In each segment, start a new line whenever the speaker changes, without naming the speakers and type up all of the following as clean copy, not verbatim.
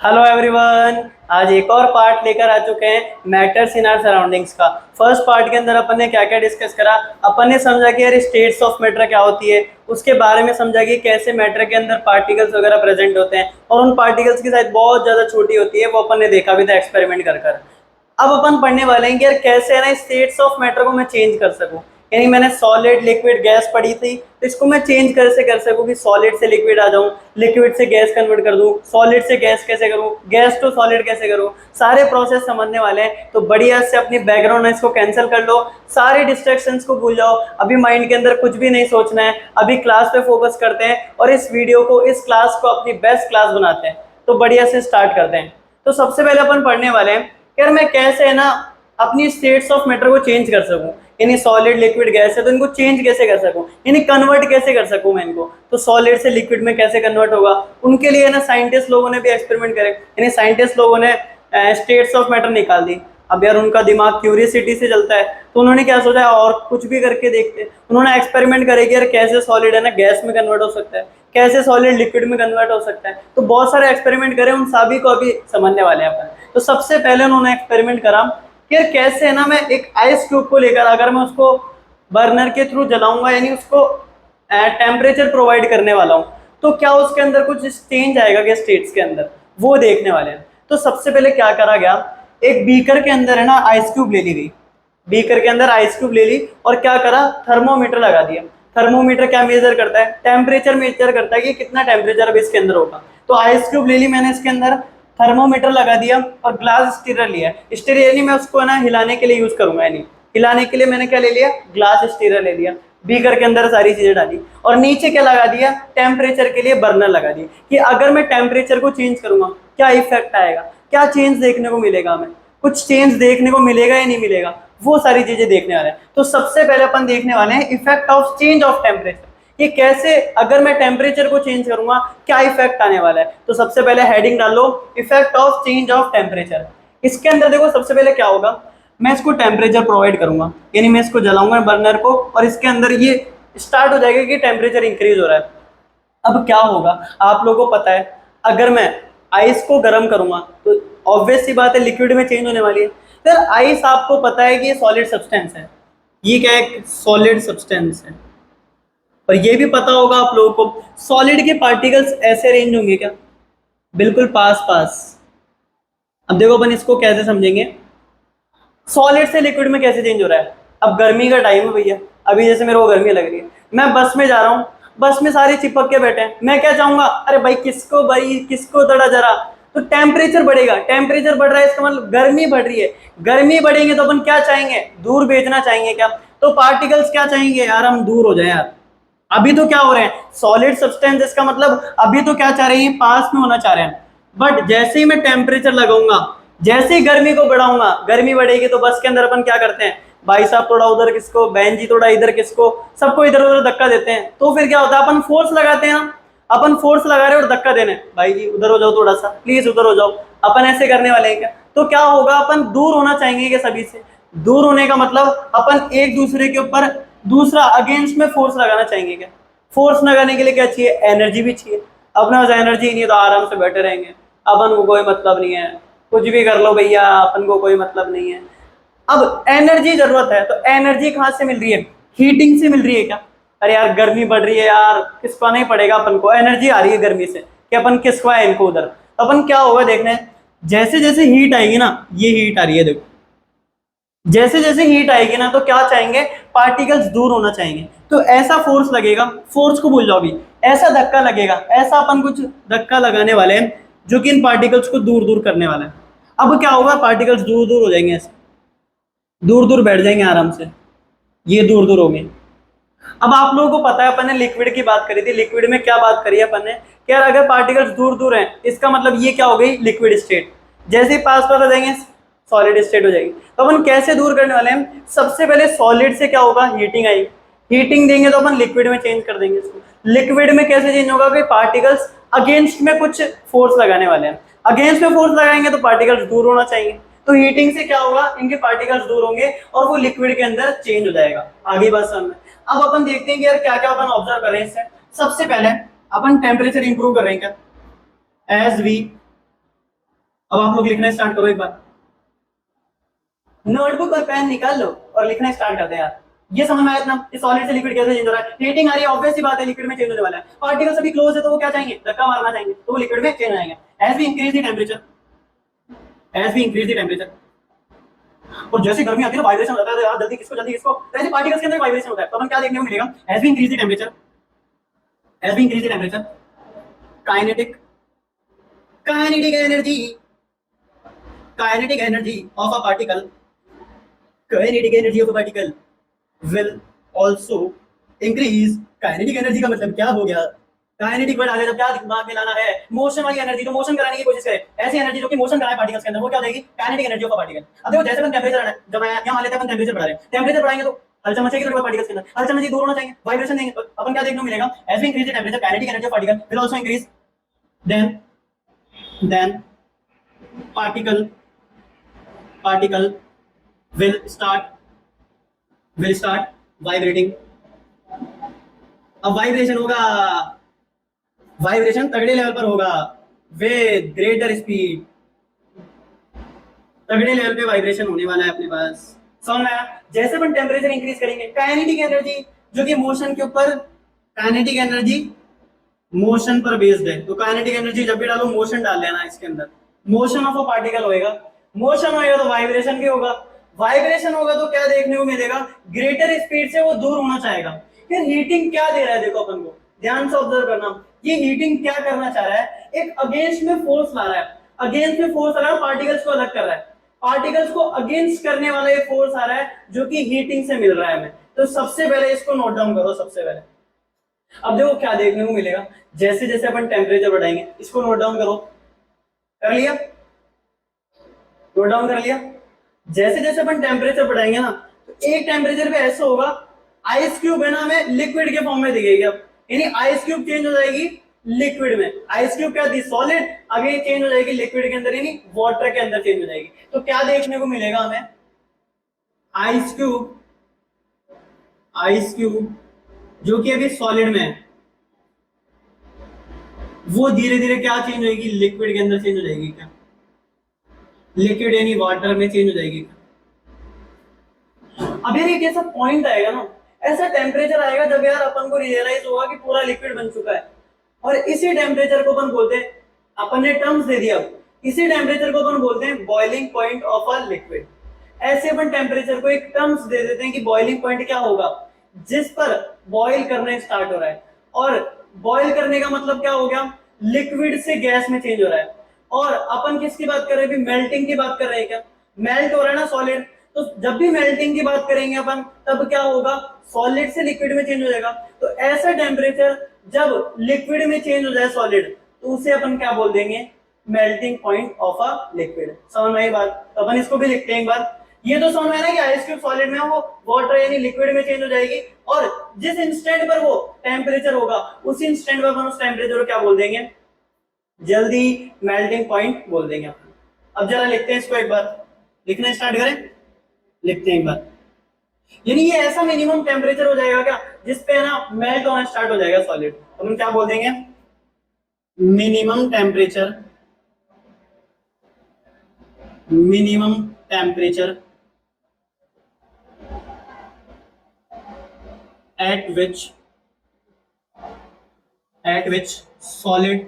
Hello everyone. आज एक और पार्ट लेकर आ चुके हैं मैटर्स इन आवर सराउंडिंग्स का। फर्स्ट पार्ट के अंदर अपन ने क्या क्या डिस्कस करा। अपन ने समझा कि यार स्टेट्स ऑफ मैटर क्या होती है, उसके बारे में समझा कि कैसे मैटर के अंदर पार्टिकल्स वगैरह प्रेजेंट होते हैं और उन पार्टिकल्स की साइज बहुत ज़्यादा छोटी होती है, वो अपन ने देखा भी था एक्सपेरिमेंट कर कर। अब अपन पढ़ने वाले हैं कि यार कैसे है ना स्टेट्स ऑफ मैटर को मैं चेंज कर सकूं। यानी मैंने सॉलिड लिक्विड गैस पढ़ी थी, तो इसको मैं चेंज कैसे कर सकूं कि सॉलिड से लिक्विड आ जाऊं, लिक्विड से गैस कन्वर्ट कर दूं, सॉलिड से गैस कैसे करूं, गैस टू सॉलिड कैसे करूं। सारे प्रोसेस समझने वाले हैं, तो बढ़िया से अपनी बैकग्राउंड नॉइस को कैंसिल कर लो, सारे डिस्ट्रैक्शंस को भूल जाओ। अभी माइंड के अंदर कुछ भी नहीं सोचना है, अभी क्लास पे फोकस करते हैं और इस वीडियो को, इस क्लास को अपनी बेस्ट क्लास बनाते हैं। तो बढ़िया से स्टार्ट करते हैं। तो सबसे पहले अपन पढ़ने वाले हैं यार मैं कैसे है ना अपनी स्टेट्स ऑफ मैटर को चेंज कर सकूं। यानी सॉलिड लिक्विड गैस है तो इनको चेंज कैसे कर सकूं, यानी कन्वर्ट कैसे कर सकूं मैं इनको। तो सॉलिड से लिक्विड में कैसे कन्वर्ट होगा, उनके लिए ना साइंटिस्ट लोगों ने भी एक्सपेरिमेंट करे। यानी साइंटिस्ट लोगों ने स्टेट्स ऑफ मैटर निकाल दी। अब यार उनका दिमाग क्यूरियसिटी से चलता है, तो उन्होंने क्या सोचा और कुछ भी करके देखते। उन्होंने एक्सपेरिमेंट करे कि यार कैसे सॉलिड है ना गैस में कन्वर्ट हो सकता है, कैसे सॉलिड लिक्विड में कन्वर्ट हो सकता है। तो बहुत सारे एक्सपेरिमेंट करे, उन सभी को अभी समझने वाले हैं अपन। तो सबसे पहले उन्होंने एक्सपेरिमेंट करा कि यार कैसे है ना मैं एक आइस क्यूब को लेकर अगर मैं उसको बर्नर के थ्रू जलाऊंगा, यानी उसको टेम्परेचर प्रोवाइड करने वाला हूँ, तो क्या उसके अंदर कुछ चेंज आएगा क्या स्टेट्स के अंदर, वो देखने वाले हैं। तो सबसे पहले क्या करा गया, एक बीकर के अंदर है ना आइस क्यूब ले ली गई। बीकर के अंदर आइस क्यूब ले ली और क्या करा, थर्मोमीटर लगा दिया। थर्मोमीटर क्या मेजर करता है, टेम्परेचर मेजर करता है कि कितना टेम्परेचर अब इसके अंदर होगा। तो आइस क्यूब ले ली मैंने, इसके अंदर थर्मोमीटर लगा दिया और ग्लास स्टीरर लिया। स्टीरर यानी मैं उसको ना हिलाने के लिए यूज करूंगा, यानी हिलाने के लिए मैंने क्या ले लिया, ग्लास स्टीरर ले लिया। बीकर के अंदर सारी चीजें डाली और नीचे क्या लगा दिया, टेम्परेचर के लिए बर्नर लगा दी कि अगर मैं टेम्परेचर को चेंज करूंगा क्या इफेक्ट आएगा, क्या चेंज देखने को मिलेगा, हमें कुछ चेंज देखने को मिलेगा या नहीं मिलेगा, वो सारी चीजें देखने वाले हैं। तो सबसे पहले अपन देखने वाले हैं effect of change of temperature, कि कैसे अगर मैं टेम्परेचर को चेंज करूंगा क्या इफेक्ट आने वाला है। तो सबसे पहले हेडिंग डाल लो, effect of change of temperature. इसके अंदर देखो सबसे पहले क्या होगा, मैं इसको टेम्परेचर प्रोवाइड करूंगा, यानी मैं इसको जलाऊंगा बर्नर को और इसके अंदर ये स्टार्ट हो जाएगा कि टेम्परेचर इंक्रीज हो रहा है। अब क्या होगा, आप लोगों को पता है अगर मैं आइस को गर्म करूंगा तो ऑब्वियस सी बात है लिक्विड में चेंज होने वाली है। सर आइस आपको पता है कि ये सॉलिड सब्सटेंस है, ये क्या है, सॉलिड सब्सटेंस है। और ये भी पता होगा आप लोगों को सॉलिड के पार्टिकल्स ऐसे अरेंज होंगे क्या, बिल्कुल पास पास। अब देखो अपन इसको कैसे समझेंगे, सॉलिड से लिक्विड में कैसे चेंज हो रहा है। अब गर्मी का टाइम है भैया, अभी जैसे मेरे को गर्मी लग रही है, मैं बस में जा रहा हूँ, बस में सारे चिपक के बैठे हैं, मैं क्या चाहूंगा, अरे भाई किसको दड़ा जरा। तो टेम्परेचर बढ़ेगा, टेम्परेचर बढ़ रहा है इसका मतलब गर्मी बढ़ रही है। गर्मी बढ़ेंगे तो अपन क्या चाहेंगे, दूर भेजना चाहेंगे क्या। तो पार्टिकल्स क्या चाहेंगे, यार हम दूर हो जाए यार। अभी तो क्या हो रहे हैं, सॉलिड सब्सटेंस, इसका मतलब अभी तो क्या चाह रहे हैं, पास में होना चाह रहे हैं। बट जैसे ही मैं टेम्परेचर लगाऊंगा, जैसे ही गर्मी को बढ़ाऊंगा, गर्मी बढ़ेगी तो बस के अंदर अपन क्या करते हैं, भाई साहब थोड़ा उधर किसको, बहन जी थोड़ा इधर किसको, सबको इधर उधर धक्का देते हैं। तो फिर क्या होता है, अपन फोर्स लगाते हैं ना, अपन फोर्स लगा रहे हैं और धक्का देने, भाई जी उधर हो जाओ, थोड़ा सा प्लीज उधर हो जाओ, अपन ऐसे करने वाले हैं क्या। तो क्या होगा, अपन दूर होना चाहेंगे क्या सभी से। दूर होने का मतलब अपन एक दूसरे के ऊपर दूसरा अगेंस्ट में फोर्स लगाना चाहेंगे क्या। फोर्स लगाने के लिए क्या चाहिए, एनर्जी भी चाहिए। अपने पास एनर्जी नहीं है तो आराम से बैठे रहेंगे, अपन को कोई मतलब नहीं है, कुछ भी कर लो भैया, अपन को कोई मतलब नहीं है। अब एनर्जी जरूरत है, तो एनर्जी कहाँ से मिल रही है, हीटिंग से मिल रही है क्या। अरे यार गर्मी बढ़ रही है यार, किसको नहीं पड़ेगा, अपन को एनर्जी आ रही है गर्मी से कि अपन किसको इनको उधर। तो अपन क्या होगा देखना है, जैसे जैसे हीट आएगी ना, ये हीट आ रही है देखो, जैसे जैसे हीट आएगी ना तो क्या चाहेंगे, पार्टिकल्स दूर होना चाहेंगे। तो ऐसा फोर्स लगेगा, फोर्स को भूल जाओ भी, ऐसा धक्का लगेगा, ऐसा अपन कुछ धक्का लगाने वाले हैं जो कि इन पार्टिकल्स को दूर दूर करने वाला है। अब क्या होगा, पार्टिकल्स दूर दूर हो जाएंगे, ऐसे दूर दूर बैठ जाएंगे आराम से, ये दूर दूर होंगे। अब आप लोगों को पता है अपन ने लिक्विड की बात करी थी, लिक्विड में क्या बात करी है अपन ने कि यार अगर पार्टिकल्स दूर दूर हैं, इसका मतलब ये क्या हो गई, लिक्विड स्टेट। जैसे ही पास पास हो जाएंगे सॉलिड स्टेट हो जाएगी। तो अपन कैसे दूर करने वाले हैं, सबसे पहले सॉलिड से क्या होगा, हीटिंग आएगी, हीटिंग देंगे तो अपन लिक्विड में चेंज कर देंगे इसको। लिक्विड में कैसे चेंज होगा कि पार्टिकल्स अगेंस्ट में कुछ फोर्स लगाने वाले हैं, अगेंस्ट में फोर्स लगाएंगे तो पार्टिकल्स दूर होना चाहिए। तो हीटिंग से क्या होगा, इनके पार्टिकल्स दूर होंगे और वो लिक्विड के अंदर चेंज हो जाएगा। आगे बात समझ में। अब अपन देखते हैं कि यार क्या क्या अपन ऑब्जर्व कर रहे हैं इससे। सबसे पहले अपन टेम्परेचर इंप्रूव कर रहे हैं क्या, एज वी अब आप लोग लिखना स्टार्ट करो एक बार, नोटबुक और पेन निकाल लो और लिखना स्टार्ट कर दे यार। ये समझ में आया इतना, इस सॉलिड से लिक्विड कैसे चेंज हो रहा है, हीटिंग आ रही है, ऑब्वियस सी बात है लिक्विड में चेंज होने वाला है। पार्टिकल्स अभी क्लोज है तो वो क्या चाहेंगे, धक्का मारना चाहेंगे, तो वो लिक्विड में चेंज हो जाएंगे। As we increase the temperature, as we increase the temperature, और जैसे गर्मी आती है ना वाइब्रेशन होता है यार, जल्दी किसको जल्दी किसको, तो ऐसे पार्टिकल्स के अंदर वाइब्रेशन होता है। तो हमें क्या देखने को मिलेगा, as we increase the temperature, as we increase the temperature, kinetic, kinetic energy, kinetic energy of a particle, kinetic energy of a particle will also increase. Kinetic energy का मतलब क्या हो गया, काइनेटिक वर्ड आ गया, जब क्या दिमाग में लाना है, मोशन वाली एनर्जी, जो मोशन कराने की कोशिश करे, ऐसी एनर्जी जो कि मोशन कराए पार्टिकल्स के अंदर, वो क्या हो जाएगी, kinetic energy of a particle. अब देखो जैसे अपन टेंपरेचर है, जब मैं यहां मान लेते हैं अपन टेंपरेचर बढ़ा रहे हैं, टेंपरेचर बढ़ाएंगे तो हलचल मचेगी थोड़ी बहुत पार्टिकल्स के अंदर, हलचल मचेगी, दूर होना चाहिए, वाइब्रेशन देंगे, तो अपन क्या देखने को मिलेगा, as we increase the temperature kinetic energy of particle will also increase. Then particle, particle will start vibrating. अब वाइब्रेशन होगा, वाइब्रेशन तगड़े लेवल पर होगा, विद ग्रेटर स्पीड, तगड़े लेवल पे वाइब्रेशन होने वाला है अपने पास। समझ में आया, जैसे अपन टेम्परेचर इंक्रीज करेंगे, काइनेटिक एनर्जी जो कि मोशन के ऊपर, काइनेटिक एनर्जी मोशन पर बेस्ड है, तो काइनेटिक एनर्जी जब भी डालो मोशन डाल लेना इसके अंदर, मोशन ऑफ अ पार्टिकल होएगा, मोशन होएगा तो वाइब्रेशन भी होगा, वाइब्रेशन होगा तो क्या देखने को मिलेगा, ग्रेटर स्पीड से वो दूर होना चाहेगा। फिर हीटिंग क्या दे रहा है, देखो अपन को ध्यान से ऑब्जर्व करना, ये हीटिंग क्या करना चाह रहा है, एक अगेंस्ट में फोर्स ला रहा है, अगेंस्ट में फोर्स आ रहा है, पार्टिकल्स को अलग कर रहा है, पार्टिकल्स को अगेंस्ट करने वाला ये फोर्स आ रहा है जो कि हीटिंग से मिल रहा है हमें। तो सबसे पहले इसको नोट डाउन करो, सबसे पहले अब देखो क्या देखने को मिलेगा, जैसे जैसे अपन टेम्परेचर बढ़ाएंगे, इसको नोट डाउन करो, कर लिया, नोट डाउन कर लिया, जैसे जैसे अपन टेम्परेचर बढ़ाएंगे ना, तो एक टेम्परेचर पे ऐसा होगा, आइस क्यूब है ना हमें लिक्विड के फॉर्म में दिखेगी, अब यानी आइस क्यूब चेंज हो जाएगी लिक्विड में, आइस क्यूब क्या थी सॉलिड, अभी चेंज हो जाएगी लिक्विड के अंदर, यानी वाटर के अंदर चेंज हो जाएगी। तो क्या देखने को मिलेगा हमें, आइस क्यूब, आइस क्यूब जो कि अभी सॉलिड में है, वो धीरे धीरे क्या चेंज होगी, लिक्विड के अंदर चेंज हो जाएगी, क्या लिक्विड यानी वाटर में चेंज हो जाएगी। अब यार एक ऐसा पॉइंट आएगा ना, ऐसा टेम्परेचर आएगा जब यार अपन को रियलाइज होगा कि पूरा लिक्विड बन चुका है, और इसी टेम्परेचर को अपन बोलते हैं, अपन ने टर्म्स दे दिया, इसी टेम्परेचर को अपन बोलते हैं boiling point of a liquid. ऐसे अपन टेम्परेचर को एक टर्म्स दे देते हैं कि बॉइलिंग पॉइंट क्या होगा, जिस पर बॉइल करना स्टार्ट हो रहा है, और बॉइल करने का मतलब क्या हो गया, लिक्विड से गैस में चेंज हो रहा है। और अपन किसकी बात कर रहे हैं, मेल्टिंग की बात कर रहे हैं, क्या मेल्ट हो रहा है ना सॉलिड, तो जब भी मेल्टिंग की बात करेंगे अपन, तब क्या होगा, सॉलिड से लिक्विड में चेंज हो जाएगा। तो ऐसा टेम्परेचर जब लिक्विड में चेंज हो जाए सॉलिड, तो उसे अपन क्या बोल देंगे, melting point of a liquid. समझ में आई बात, तो अपन इसको भी लिखते हैं एक बार, ये तो समझ में आया ना कि आइस क्यूब सॉलिड में वो वाटर यानी लिक्विड में चेंज हो जाएगी, और जिस इंस्टेंट पर वो टेम्परेचर होगा, उस इंस्टेंट पर अपन उस टेम्परेचर को क्या बोल देंगे, जल्दी मेल्टिंग पॉइंट बोल देंगे अपन। अब जरा लिखते हैं इसको एक बार, लिखना स्टार्ट करें, लिखते हैं एक बार, यानी ये ऐसा मिनिमम टेम्परेचर हो जाएगा क्या, जिसपे ना मेल्ट होना स्टार्ट हो जाएगा सॉलिड, तो हम क्या बोल देंगे, minimum temperature, minimum temperature at which solid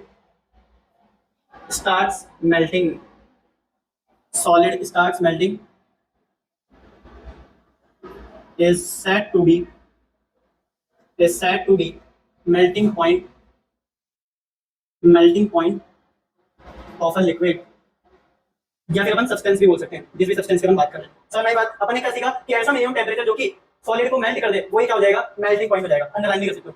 starts melting, solid starts melting is said to be melting point, melting point of a liquid, या फिर अपन सब्सटेंस भी बोल सकते हैं, जिस भी सब्सटेंस की हम बात कर रहे हैं। समझ में बात, अपन ने क्या सीखा कि ऐसा मिनिमम टेम्परेचर जो कि सॉलिड को मेल्ट कर दे, वही क्या हो जाएगा, मेल्टिंग पॉइंट हो जाएगा। अंडरलाइन भी कर सकते हो,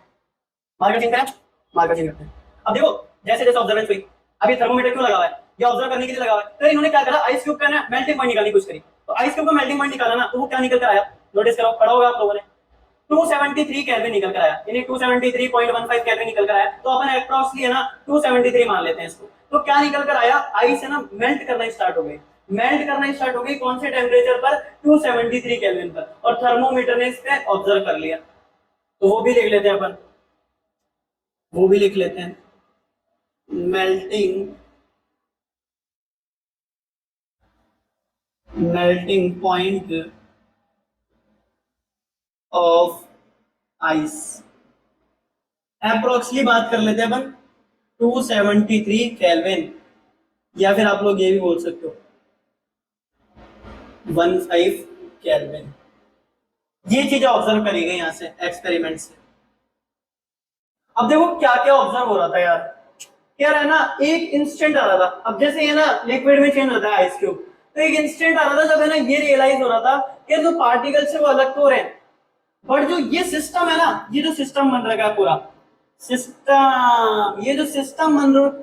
मार्कर चेंज करें, मार्कर चेंज करते हैं। अब देखो जैसे जैसे ऑब्जर्वेंस हुई, अभी थर्मोमीटर क्यों लगा हुआ है, ये ऑब्जर्व करने के लिए लगा हुआ है, तो इन्होंने क्या करा, आइस क्यूब का ना मेल्टिंग पॉइंट निकालने की कोशिश करी, तो आइस क्यूब का मेल्टिंग पॉइंट निकाला ना, तो वो क्या निकल कर आया, नोटिस करो, पढ़ा होगा आप लोगों ने, 273 केल्विन निकल कर आया, यानी 273.15 केल्विन निकल कर आया। तो अपन अप्रॉक्सली है ना 273 मान लेते हैं इसको। तो क्या निकल कर आया, आइस है ना मेल्ट करना स्टार्ट हो गई, मेल्ट करना स्टार्ट हो गई कौन से टेम्परेचर पर, 273 केल्विन पर, और थर्मोमीटर ने इस पे ऑब्जर्व कर लिया। तो वो भी लिख लेते हैं अपन, वो भी लिख लेते हैं, melting melting point of ice, approximately बात कर लेते हैं अपन 273 केल्विन, या फिर आप लोग ये भी बोल सकते हो 15 केल्विन। ये चीजें ऑब्जर्व करी गई यहाँ से एक्सपेरिमेंट से। अब देखो क्या क्या ऑब्जर्व हो रहा था यार, यार है ना एक इंस्टेंट आ रहा था। अब जैसे ये ना लिक्विड में चेंज होता है आइस क्यूब, तो एक इंस्टेंट आ रहा था जब है ना ये रियलाइज हो रहा था कि जो पार्टिकल्स है वो अलग तो हो रहे हैं, बट जो ये सिस्टम है ना, ये जो सिस्टम बन रखा है पूरा सिस्टम, ये जो सिस्टम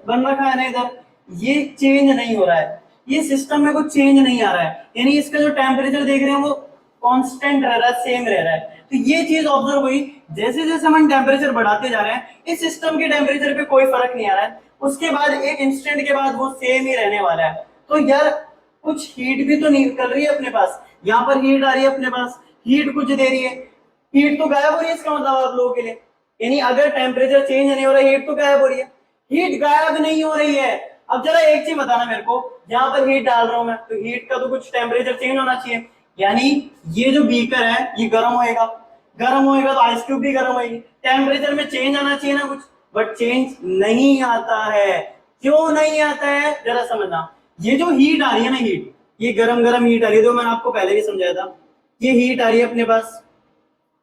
बन रखा है ना इधर, ये चेंज नहीं हो रहा है। ये सिस्टम में कुछ चेंज नहीं आ रहा है, यानी इसका जो टेम्परेचर देख रहे हैं वो कांस्टेंट रह रहा है, सेम रह रहा है। तो ये चीज ऑब्जर्व हुई, जैसे जैसे हम टेम्परेचर बढ़ाते जा रहे हैं इस सिस्टम के टेम्परेचर पे कोई फर्क नहीं आ रहा है, उसके बाद एक इंस्टेंट के बाद वो सेम ही रहने वाला है। तो यार कुछ हीट भी तो निकल रही है अपने पास, यहाँ पर हीट आ रही है अपने पास, हीट कुछ दे रही है, हीट तो गायब हो रही है इसका मतलब आप लोगों के लिए, यानी अगर टेम्परेचर चेंज नहीं हो रहा हीट तो गायब हो रही है, हीट गायब नहीं हो रही है। अब जरा एक चीज बताना मेरे को, जहां पर हीट डाल रहा हूं मैं तो हीट का तो कुछ टेम्परेचर चेंज होना चाहिए, यानी ये जो बीकर है ये गर्म होएगा, गर्म होएगा तो आइस क्यूब भी गर्म होएगी, टेम्परेचर में चेंज आना चाहिए ना कुछ, बट चेंज नहीं आता है। क्यों नहीं आता है जरा समझना, ये जो हीट आ रही है ना, हीट ये गरम गरम हीट आ रही है, तो मैंने आपको पहले भी समझाया था, ये हीट आ रही है अपने पास,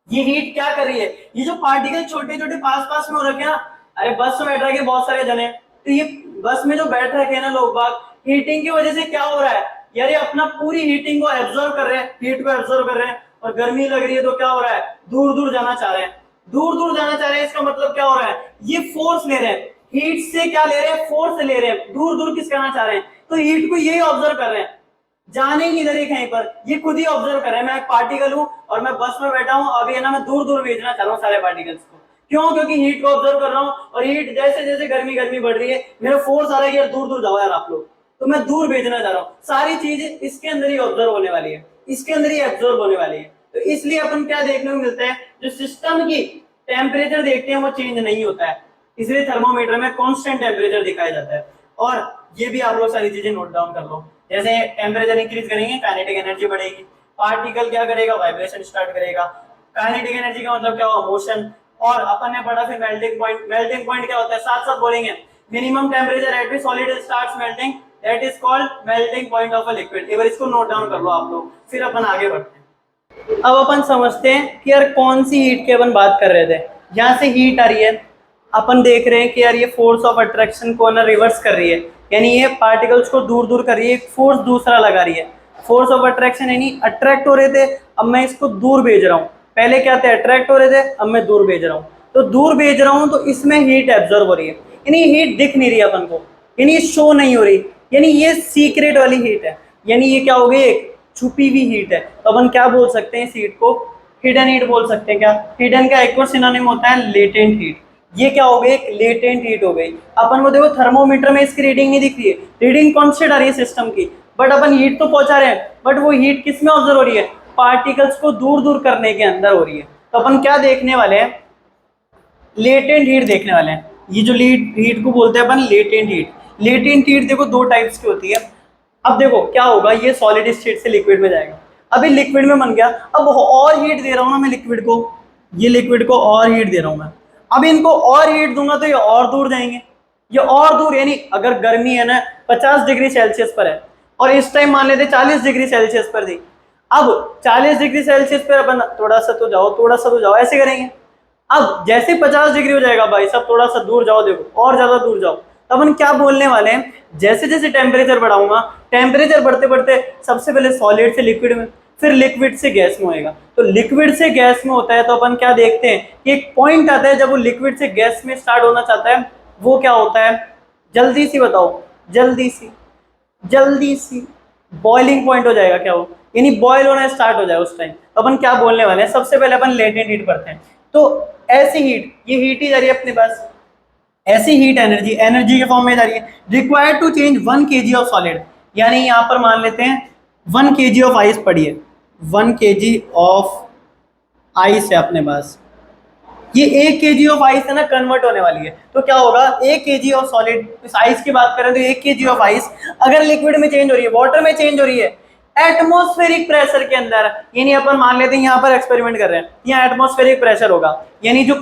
ये हीट क्या कर रही है, ये जो पार्टिकल छोटे छोटे पास पास में हो रखे हैं ना, अरे बस में बैठ रखे बहुत सारे जने, तो ये बस में जो बैठ रखे हैं ना लोग बाग, हीटिंग की वजह से क्या हो रहा है यार, ये अपना पूरी हीटिंग को एब्जॉर्व कर रहे हैं, हीट को एब्जॉर्व कर रहे हैं, और गर्मी लग रही है तो क्या हो रहा है, दूर दूर जाना चाह रहे हैं, दूर दूर जाना चाह रहे हैं, इसका मतलब क्या हो रहा है, ये फोर्स ले रहे हैं, हीट से क्या ले रहे हैं, फोर्स ले रहे हैं, दूर दूर किस करना चाह रहे हैं, तो हीट को यही ऑब्जर्व कर रहे हैं, जाने ही नहीं दे रहे कहीं पर, ये खुद ही ऑब्जर्व कर रहे हैं, मैं एक पार्टिकल हूं और मैं बस में बैठा हूं, अभी है ना मैं दूर दूर भेजना चाह रहा हूँ सारे पार्टिकल्स को, क्यों, क्योंकि हीट को ऑब्जर्व कर रहा हूँ, और हीट जैसे जैसे गर्मी गर्मी बढ़ रही है मेरा फोर्स आ रहा है कि यार दूर दूर जाओ यार आप लोग, तो मैं दूर भेजना चाह रहा हूँ, सारी चीज इसके अंदर ही ऑब्जर्व होने वाली है, इसके अंदर ही एब्जॉर्ब होने वाली है। तो इसलिए अपन क्या देखने को मिलता है, जो सिस्टम की टेम्परेचर देखते हैं वो चेंज नहीं होता है, इसलिए थर्मोमीटर में कांस्टेंट टेम्परेचर दिखाया जाता है। और ये भी आप लोग सारी चीजें नोट डाउन कर लो, जैसे टेम्परेचर इंक्रीज करेंगे काइनेटिक एनर्जी बढ़ेगी, पार्टिकल क्या करेगा, वाइब्रेशन स्टार्ट करेगा, काइनेटिक एनर्जी का मतलब क्या हुआ, मोशन, और अपन ने पढ़ा फिर मेल्टिंग पॉइंट, मेल्टिंग पॉइंट क्या होता है, साथ साथ बोलेंगे, minimum temperature at which solid starts melting, that is called melting point of a liquid. एक बार इसको नोट डाउन कर लो आप लोग, फिर अपन आगे बढ़ते हैं। अब अपन समझते हैं कि यार कौन सी हीट की अपन बात कर रहे थे, यहाँ से हीट आ रही है, अपन देख रहे हैं कि यार ये फोर्स ऑफ अट्रैक्शन को ना रिवर्स कर रही है, यानी ये पार्टिकल्स को दूर दूर कर रही है, एक फोर्स दूसरा लगा रही है, फोर्स ऑफ अट्रैक्शन, यानी अट्रैक्ट हो रहे थे अब मैं इसको दूर भेज रहा हूँ, पहले क्या थे अट्रैक्ट हो रहे थे अब मैं दूर भेज रहा हूँ, तो दूर भेज रहा हूँ तो इसमें हीट एब्जॉर्ब हो रही है, यानी हीट दिख नहीं रही अपन को, यानी ये शो नहीं हो रही, यानी ये सीक्रेट वाली हीट है, यानी ये क्या हो गई, एक छुपी हुई हीट है, तो अपन क्या बोल सकते हैं इस हीट को, हिडन हीट बोल सकते हैं। क्या हिडन का एक और सिनोनिम होता है लेटेंट हीट, ये क्या हो गई, एक लेटेंट हीट हो गई। अपन को देखो थर्मोमीटर में इसकी रीडिंग नहीं दिख रही है, रीडिंग कांस्टेंट आ रही है सिस्टम की, बट अपन हीट तो पहुंचा रहे हैं, बट वो हीट किस में ऑब्जर्व हो रही है, पार्टिकल्स को दूर दूर करने के अंदर हो रही है। तो अपन क्या देखने वाले हैं, लेटेंट हीट देखने वाले हैं, ये जो हीट को बोलते हैं अपन लेटेंट हीट। लेटेंट हीट देखो दो टाइप्स की होती है। अब देखो क्या होगा, ये सॉलिड स्टेट से लिक्विड में जाएगा, अभी लिक्विड में बन गया, अब और हीट दे रहा हूं ना मैं लिक्विड को, ये लिक्विड को और हीट दे रहा हूं मैं, अब इनको और हीट दूंगा तो ये और दूर जाएंगे, ये और दूर, यानी अगर गर्मी है ना 50 डिग्री सेल्सियस पर है और इस टाइम मान लेते 40 डिग्री सेल्सियस पर थी, अब 40 डिग्री सेल्सियस पर अपन थोड़ा सा तो जाओ, थोड़ा सा तो जाओ, ऐसे करेंगे। अब जैसे 50 डिग्री हो जाएगा भाई सब, थोड़ा सा दूर जाओ, देखो और ज्यादा दूर जाओ, तो अपन क्या बोलने वाले हैं, जैसे जैसे टेम्परेचर बढ़ाऊंगा, टेम्परेचर बढ़ते बढ़ते सबसे पहले सॉलिड से लिक्विड में, फिर लिक्विड से गैस में होएगा, तो लिक्विड से गैस में होता है तो अपन क्या देखते हैं कि एक पॉइंट आता है जब वो लिक्विड से गैस में स्टार्ट होना चाहता है, वो क्या होता है, जल्दी सी बताओ, जल्दी सी बॉइलिंग पॉइंट हो जाएगा क्या, वो यानी बॉयल होना स्टार्ट हो जाए उस टाइम, तो अपन क्या बोलने वाले हैं, सबसे पहले अपन लेटेंट हीट पढ़ते हैं। तो ऐसी हीट, ये हीट ही जा रही है अपने पास, ऐसी हीट एनर्जी, एनर्जी के फॉर्म में जा रही है, required to change 1 kg of solid, यानी यहां पर मान लेते हैं 1 kg ऑफ आइस पड़ी है, 1 kg ऑफ आइस है अपने पास, ये 1 kg ऑफ आइस है ना कन्वर्ट होने वाली है, तो क्या होगा 1 kg ऑफ सॉलिड, इस आइस की बात करें तो 1 kg ऑफ आइस अगर लिक्विड में चेंज हो रही है, वाटर में चेंज हो रही है, एटमॉस्फेरिक प्रेशर के अंदर, यानी अपन मान लेते हैं यहाँ पर एक्सपेरिमेंट कर रहे हैं, यहाँ एटमॉस्फेरिक प्रेशर होगा, यानी जो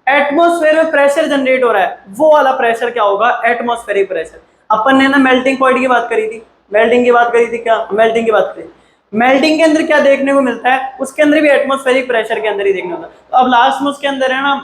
एटमॉस्फेयर में प्रेशर जनरेट हो रहा है वो वाला प्रेशर क्या होगा, एटमॉस्फेरिक प्रेशर। अपन ने ना मेल्टिंग पॉइंट की बात करी थी, मेल्टिंग की बात करी थी, क्या मेल्टिंग की बात करी, मेल्टिंग के अंदर क्या देखने को मिलता है, उसके अंदर भी एटमॉस्फेरिक प्रेशर के अंदर ही देखने को मिलता है। तो अब लास्ट में उसके अंदर है ना,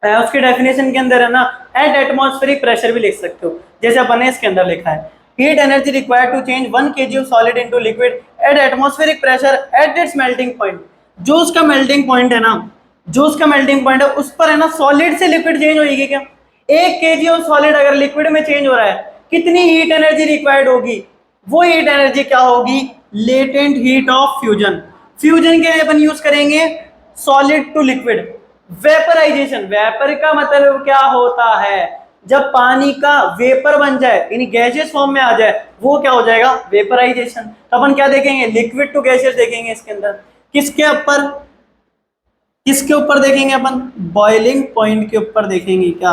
उसके डेफिनेशन के अंदर है ना, एट एटमॉस्फेरिक प्रेशर भी लिख सकते हो, जैसे अपन ने इसके अंदर लिखा है, heat energy required to change 1 kg of solid into liquid at atmospheric pressure at its melting point. जो उसका मेल्टिंग पॉइंट है ना, जो उसका मेल्टिंग पॉइंट है उस पर है ना सॉलिड से लिक्विड चेंज होगी क्या, 1 kg ऑफ सॉलिड अगर लिक्विड में चेंज हो रहा है, कितनी हीट एनर्जी रिक्वायर्ड होगी, वो हीट एनर्जी क्या होगी, latent heat of fusion. Fusion के लिए अपन यूज करेंगे solid to liquid. Vaporization, vapour का मतलब क्या होता है, जब पानी का वेपर बन जाए यानी गैसियस फॉर्म में आ जाए, वो क्या हो जाएगा, वेपराइजेशन। तो अपन क्या देखेंगे, लिक्विड टू गैसियस देखेंगे इसके अंदर, किसके ऊपर, किसके ऊपर देखेंगे अपन, बॉइलिंग पॉइंट के ऊपर देखेंगे क्या,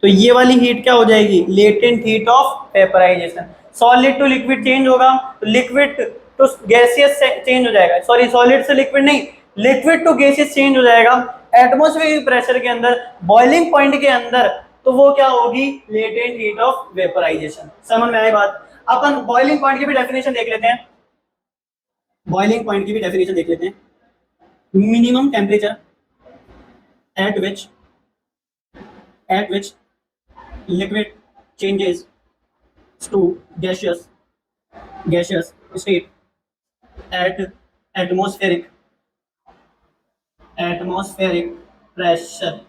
तो ये वाली हीट क्या हो जाएगी, latent heat of vaporization. Solid to liquid change होगा तो लिक्विड टू गैसियस चेंज हो जाएगा, सॉरी सॉलिड से लिक्विड नहीं, लिक्विड टू गैसियस चेंज हो जाएगा एटमॉस्फेरिक प्रेशर के अंदर, बॉइलिंग पॉइंट के अंदर, तो वो क्या होगी, लेटेंट हीट ऑफ वेपराइजेशन। समझ में आई बात। अपन बॉइलिंग पॉइंट की भी डेफिनेशन देख लेते हैं, बॉइलिंग पॉइंट की भी डेफिनेशन देख लेते हैं, minimum temperature at which liquid changes to gaseous state at atmospheric pressure,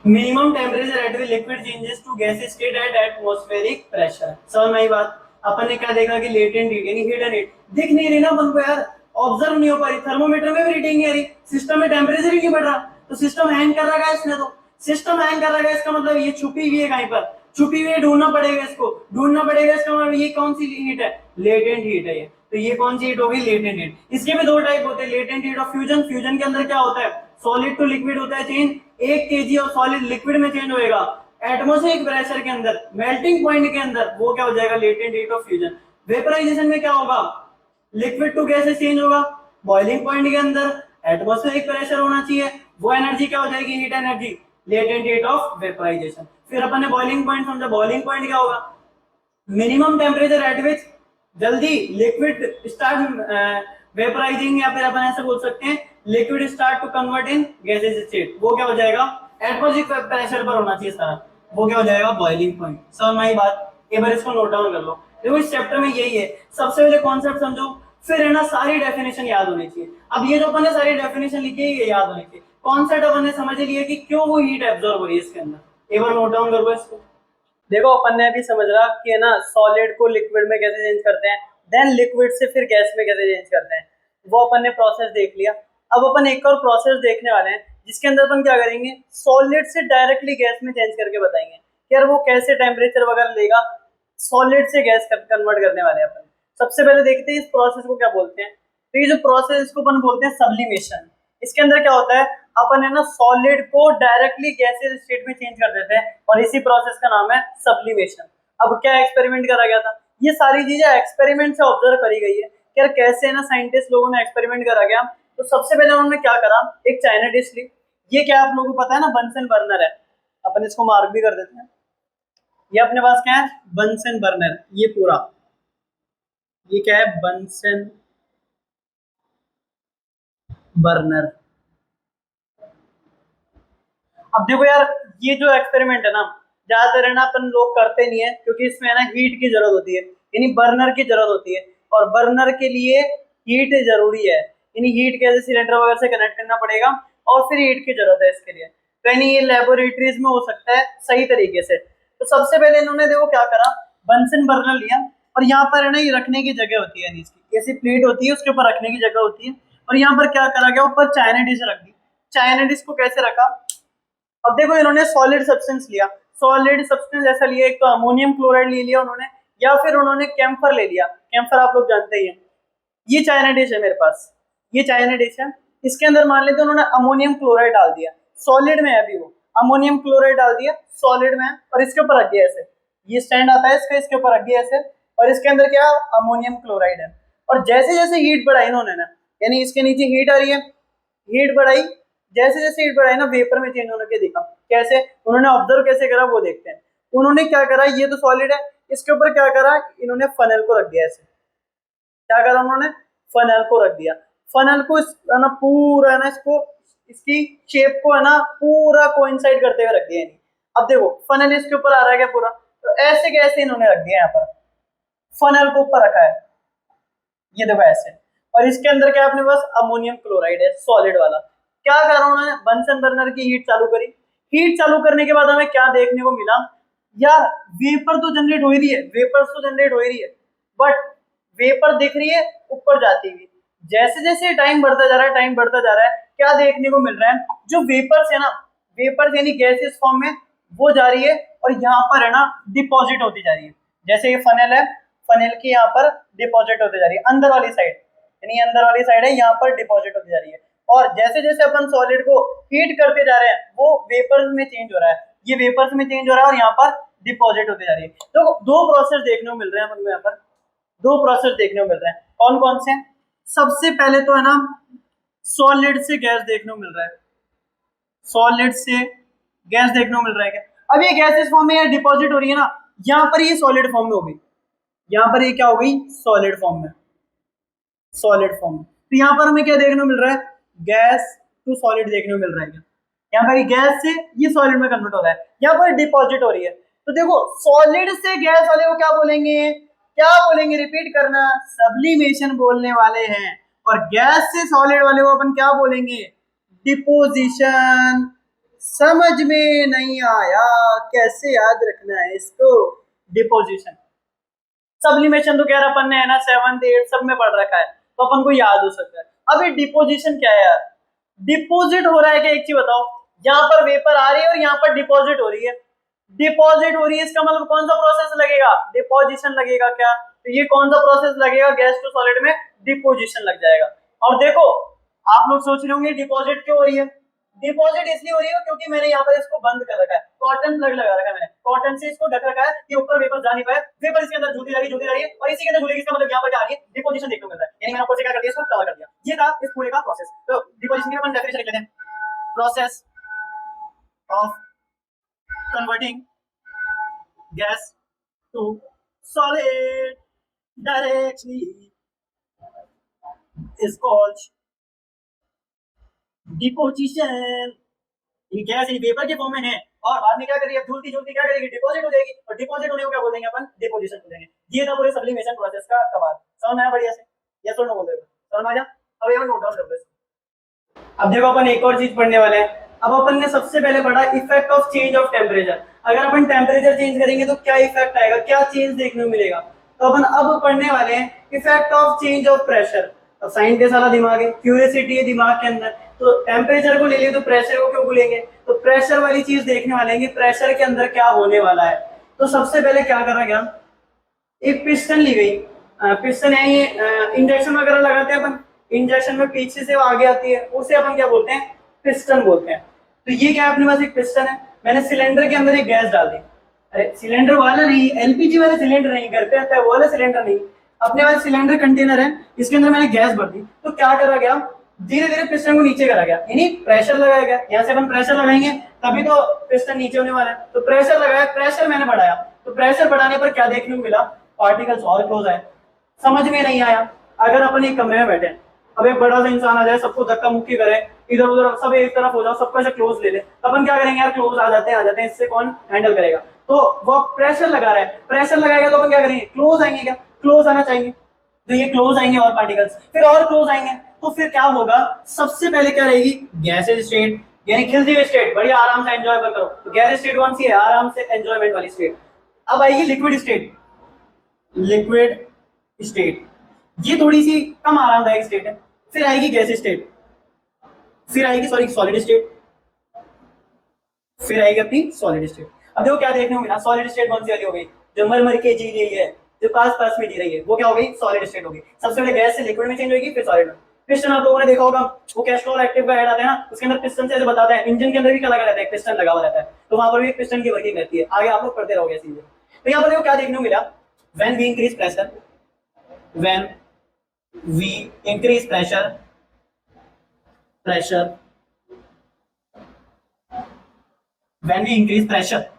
minimum temperature at which liquid changes to gaseous state at atmospheric pressure। समझ में आई बात। अपन ने क्या देखा कि लेटेंट हीट यानी हीट एंड हीट दिख नहीं रही ना अपन को यार, ऑब्जर्व नहीं हो पा रही, थर्मोमीटर में भी रीडिंग नहीं आ रही, सिस्टम में टेम्परेचर ही नहीं बढ़ रहा, तो सिस्टम हैंग कर रहा है इसने, तो सिस्टम हैंग कर रहा है, इसका मतलब ये छुपी हुई है कहीं पर, छुपी हुई है, ढूंढना पड़ेगा इसको, ढूंढना पड़ेगा, इसका मतलब ये कौन सी हीट है, लेटेंट हीट है ये, तो ये कौन सी हीट होगी, लेटेंट हीट। इसके भी दो टाइप होते हैं, latent heat of fusion, fusion के अंदर क्या होता है, सॉलिड टू लिक्विड होता है change, 1 kg of solid liquid में चेंज होएगा, एटमॉस्फेरिक प्रेशर के अंदर, मेल्टिंग पॉइंट के अंदर, वो क्या हो जाएगा, latent heat of fusion. Vaporization में क्या होगा, लिक्विड टू गैसेस चेंज होगा, बॉइलिंग पॉइंट के अंदर एटमॉस्फेरिक प्रेशर होना चाहिए, वो एनर्जी क्या हो जाएगी, heat energy, latent heat of vaporization. फिर अपन ने बॉइलिंग पॉइंट समझा, बॉइलिंग पॉइंट क्या होगा, मिनिमम टेम्परेचर एट विच जल्दी लिक्विड स्टार्ट वेपराइजिंग, या फिर अपन ऐसे बोल सकते हैं liquid start to convert in gases state, वो क्या हो जाएगा, एटमॉस्फेरिक प्रेशर पर होना चाहिए सारा, वो क्या हो जाएगा, बॉइलिंग पॉइंट। समझ में आई बात। एक बार इसको नोट डाउन कर लो, देखो इस चैप्टर में यही है, सबसे पहले कॉन्सेप्ट समझो, फिर है ना सारी डेफिनेशन याद होनी चाहिए। अब ये जो अपन ने सारी डेफिनेशन लिखी है ये याद होनी चाहिए, कॉन्सेप्ट अपन ने समझ लिया कि क्यों वो हीट एब्जॉर्ब हो रही है इसके अंदर। एक बार नोट डाउन करो इसको। देखो अपन ने अभी समझ रहा कि है ना सॉलिड को लिक्विड में कैसे चेंज करते हैं, देन लिक्विड से फिर गैस में कैसे चेंज करते हैं, वो अपन ने प्रोसेस देख लिया। अब अपन एक और प्रोसेस देखने वाले हैं जिसके अंदर अपन क्या करेंगे, सॉलिड से डायरेक्टली गैस में चेंज करके बताएंगे कि यार वो कैसे टेम्परेचर वगैरह लेगा, सॉलिड से गैस कन्वर्ट करने वाले हैं अपन। सबसे पहले देखते हैं इस प्रोसेस को क्या बोलते हैं, तो ये जो प्रोसेस इसको अपन बोलते हैं सब्लिमेशन। इसके अंदर क्या होता है, अपन है ना सॉलिड को डायरेक्टली गैसियस स्टेट में चेंज कर देते हैं और इसी प्रोसेस का नाम है सब्लिमेशन। अब क्या एक्सपेरिमेंट करा गया था, ये सारी चीजें एक्सपेरिमेंट से ऑब्जर्व करी गई है कि यार कैसे ना साइंटिस्ट लोगों ने एक्सपेरिमेंट करा गया। तो सबसे पहले उन्होंने क्या करा, एक चाइना डिश ली, ये क्या आप लोगों को पता है ना बंसन बर्नर है, अपन इसको मार्क भी कर देते हैं, ये अपने पास क्या है, बंसन बर्नर, ये पूरा ये क्या है, बंसन बर्नर। अब देखो यार ये जो एक्सपेरिमेंट है ना, ज्यादातर है ना अपन लोग करते नहीं है क्योंकि इसमें है ना हीट की जरूरत होती है, यानी बर्नर की जरूरत होती है, और बर्नर के लिए हीट जरूरी है, यानी हीट कैसे सिलेंडर वगैरह से कनेक्ट करना पड़ेगा और फिर हीट की जरूरत है इसके लिए। तो यानी ये लेबोरेटरीज में हो सकता है सही तरीके से। तो सबसे पहले इन्होंने देखो क्या करा, बंसन बर्नर लिया और यहाँ पर है ना ये रखने की जगह होती है, इसकी ऐसी प्लेट होती है उसके ऊपर रखने की जगह होती है, और यहाँ पर क्या करा गया, ऊपर चाइना डिश रख दी। चाइना डिश को कैसे रखा, अब देखो इन्होंने सॉलिड सब्सटेंस लिया, सॉलिड सब्सटेंस ऐसा लिया, एक तो अमोनियम क्लोराइड ले लिया उन्होंने, या फिर उन्होंने कैम्फर ले लिया, कैम्फर आप लोग जानते ही हैं। ये चाइना डिश है मेरे पास, ये चाइना डिश है, इसके अंदर मान लेते उन्होंने अमोनियम क्लोराइड डाल दिया, सॉलिड में है अभी वो, अमोनियम क्लोराइड डाल दिया सॉलिड में और इसके ऊपर रख दिया ऐसे। ये स्टैंड आता है इसका, इसके ऊपर रख दिया ऐसे, और इसके अंदर क्या अमोनियम क्लोराइड है। और जैसे जैसे हीट बढ़ाई इन्होंने ना, यानी इसके नीचे हीट आ रही है, हीट बढ़ाई, जैसे जैसे हीट बढ़ाई ना वेपर में चेंज होने के दिखा। कैसे उन्होंने ऑब्जर्व कैसे करा वो देखते हैं। उन्होंने क्या करा, ये तो सॉलिड है, इसके ऊपर क्या करा, इन्होंने फनल को रख दिया ऐसे। क्या करा उन्होंने, फनल को रख दिया। फनल को है ना पूरा है ना इसको, इसकी शेप को है ना पूरा कोइंसाइड करते हुए रख दिया। अब देखो फनल इसके ऊपर आ रहा है क्या पूरा, तो ऐसे कैसे इन्होंने रख दिया, यहाँ पर फनल को ऊपर रखा है, ये देखो ऐसे। और इसके अंदर क्या अपने पास अमोनियम क्लोराइड है सॉलिड वाला। क्या करा उन्होंने, बंसन बर्नर की हीट चालू करी। हीट चालू करने के बाद हमें क्या देखने को मिला, यार वेपर तो जनरेट हो ही रही है, वेपर्स तो जनरेट हो ही रही है, बट वेपर दिख रही है ऊपर जाती हुई। जैसे जैसे टाइम बढ़ता जा रहा है, टाइम बढ़ता जा रहा है, क्या देखने को मिल रहा है, जो वेपर्स है ना, वेपर्स यानी गैसेस फॉर्म में, वो जा रही है और यहाँ पर है ना डिपॉजिट होती जा रही है। जैसे ये फनल है, फनल की यहाँ पर डिपॉजिट होती जा रही है अंदर वाली साइड, यानी अंदर वाली साइड है, यहाँ पर डिपॉजिट होती जा रही है। और जैसे जैसे अपन सॉलिड को हीट करते जा रहे हैं, वो वेपर्स में चेंज हो रहा है, ये वेपर्स में चेंज हो रहा है और यहाँ पर डिपॉजिट होती जा रही है। तो दो प्रोसेस देखने को मिल रहे हैं अपन को, यहाँ पर दो प्रोसेस देखने को मिल रहे हैं। कौन कौन से, सबसे पहले तो है ना सॉलिड से गैस देखने को मिल रहा है, सॉलिड से गैस देखने को मिल रहा है क्या। अब ये गैस इस फॉर्म में डिपॉजिट हो रही है ना, यहाँ पर ये सॉलिड फॉर्म में हो गई, यहाँ पर ये क्या हो गई, सॉलिड फॉर्म में, सॉलिड फॉर्म में। तो यहाँ पर हमें क्या देखने को मिल रहा है, गैस टू सॉलिड देखने को मिल रहा है। यहाँ पर गैस से ये सॉलिड में कन्वर्ट हो रहा है, यहाँ पर डिपॉजिट हो रही है। तो देखो सॉलिड से गैस वाले को क्या बोलेंगे, क्या बोलेंगे, रिपीट करना, सब्लिमेशन बोलने वाले हैं। और गैस से सॉलिड वाले को अपन क्या बोलेंगे, डिपोजिशन। समझ में नहीं आया, कैसे याद रखना है इसको, डिपोजिशन। सब्लिमेशन तो कह रहा अपन ने है ना 7th 8th सब में पढ़ रखा है, तो अपन को याद हो सकता है। अब ये डिपोजिशन क्या है यार, डिपोजिट हो रहा है क्या, एक चीज बताओ, यहाँ पर वेपर आ रही है और यहाँ पर डिपॉजिट हो रही है, डिपॉजिट हो रही है, इसका मतलब कौन सा प्रोसेस लगेगा, डिपोजिशन लगेगा क्या। तो ये कौन सा प्रोसेस लगेगा, गैस टू सॉलिड में डिपोजिशन लग जाएगा। और देखो आप लोग सोच रहे होंगे डिपॉजिट क्यों हो रही है, डिपॉजिट इसलिए हो रही है क्योंकि मैंने यहाँ पर इसको बंद कर रखा है, कॉटन प्लग लगा रखा है मैंने, कॉटन से इसको ढक रखा है कि ऊपर वेपर जा नहीं पाए, वेपर इसके अंदर झूलती रही है, और इसी के अंदर झूलेगी, इसका मतलब यहाँ पर क्या आ रही है, डिपोजिशन देखने को मिल रहा है। यानी मैंने ऊपर से क्या कर दिया, इसको कवर कर दिया। ये था इस पूरे का प्रोसेस। तो डिपोजिशन की अपन डेफिनेशन लिख लेते हैं, process of converting gas to solid directly is called deposition. ये गैस ये वेपर के फॉर्म में है और बाद में क्या करेगी, झूलती झूलती क्या करेगी, डिपॉजिट हो जाएगी, और डिपॉजिट होने को क्या बोल देंगे अपन, डिपोजिशन बोलेंगे। ये था पूरे सब्लिमेशन प्रोसेस का कमाल। समझ में आया बढ़िया से, यस और नो बोल देगा, समझ में आ जा। अब ये नोट डाउन कर लो। अब देखो अपन एक और चीज पढ़ने वाले हैं। अब अपन ने सबसे पहले पढ़ा effect of change of temperature. अगर अपन टेम्परेचर चेंज करेंगे तो क्या इफेक्ट आएगा, क्या चेंज देखने को मिलेगा। तो अपन अब पढ़ने वाले हैं effect of change of pressure. अब साइंटिस्ट वाला दिमाग है, क्यूरियोसिटी है दिमाग के अंदर, तो टेम्परेचर को ले लिए तो प्रेशर को क्यों भूलेंगे, तो प्रेशर वाली चीज देखने वाले हैं कि प्रेशर के अंदर क्या होने वाला है। तो सबसे पहले क्या करा गया, एक पिस्टन ली गई, पिस्टन है ये, इंजेक्शन वगैरह लगाते हैं अपन, इंजेक्शन में पीछे से वो आगे आती है, उसे अपन क्या बोलते हैं, पिस्टन बोलते हैं। तो ये क्या है, अपने पास एक पिस्टन है, मैंने सिलेंडर के अंदर एक गैस डाल दी। अरे सिलेंडर वाला नहीं, एलपीजी वाला सिलेंडर नहीं, घर पे आता है वो वाला सिलेंडर नहीं, अपने पास सिलेंडर कंटेनर है, इसके अंदर मैंने गैस भर दी। तो क्या करा गया, धीरे धीरे पिस्टन को नीचे करा गया, यानी प्रेशर लगाया गया। यहाँ से अपन प्रेशर लगाएंगे तभी तो पिस्टन नीचे होने वाला है, तो प्रेशर लगाया, प्रेशर मैंने बढ़ाया, तो प्रेशर बढ़ाने पर क्या देखने को मिला, पार्टिकल्स और क्लोज आए। समझ में नहीं आया, अगर अपन एक कमरे में बैठे, अब एक बड़ा सा इंसान आ जाए, सबको धक्का मुक्की करे, इधर उधर सब एक तरफ हो जाओ, सबको ऐसे क्लोज ले ले, अपन क्या करेंगे यार, क्लोज आ जाते हैं, इससे कौन हैंडल करेगा। तो वो प्रेशर लगा रहा है, प्रेशर लगाएगा तो अपन क्या करेंगे, क्लोज आएंगे, क्या क्लोज आना चाहिए, तो ये क्लोज आएंगे और पार्टिकल्स फिर और क्लोज आएंगे। तो फिर क्या होगा, सबसे पहले क्या रहेगी, गैसेज स्टेट, यानी खिलती हुई स्टेट, बड़ी आराम से एंजॉय करो। तो गैस स्टेट कौन सी है, आराम से एंजॉयमेंट वाली स्टेट। अब आएगी लिक्विड स्टेट, लिक्विड स्टेट ये थोड़ी सी कम आरामदायक स्टेट है। फिर आएगी गैस स्टेट, फिर आएगी सॉलिड स्टेट, फिर आएगी अपनी सॉलिड स्टेट। अब देखो क्या देखने को मिला, सॉलिड स्टेट कौन सी वाली हो गई, जो मर मर के जी रही है, जो पास पास में जी रही है, वो क्या हो गई, सॉलिड स्टेट होगी। सबसे पहले गैस से लिक्विड में चेंज होगी, फिर सॉलिड में। पिस्टन आप लोगों ने देखा होगा, वो कैस्ट्रोल एक्टिव का ऐड आता है ना, उसके अंदर पिस्टन से ऐसे बताता है, इंजन के अंदर भी क्या लगा रहता है, पिस्टन लगा हुआ रहता है, तो वहां पर भी पिस्टन की वर्किंग रहती है। आगे आप लोग पढ़ते रहोगे चीजें। तो यहाँ पर देखो क्या देखने को मिला, when we increase pressure, when we increase pressure, pressure when we increase pressure,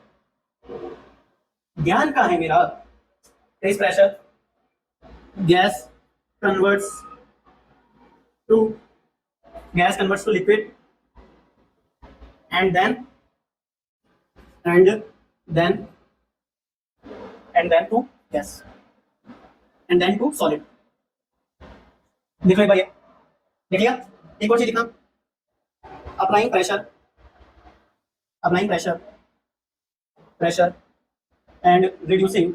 ध्यान कहाँ है मेरा, increase pressure, gas converts to liquid and then to gas and then to solid। लिख लो एक बार, ये लिख लिया। एक और चीज लिखना, applying pressure and reducing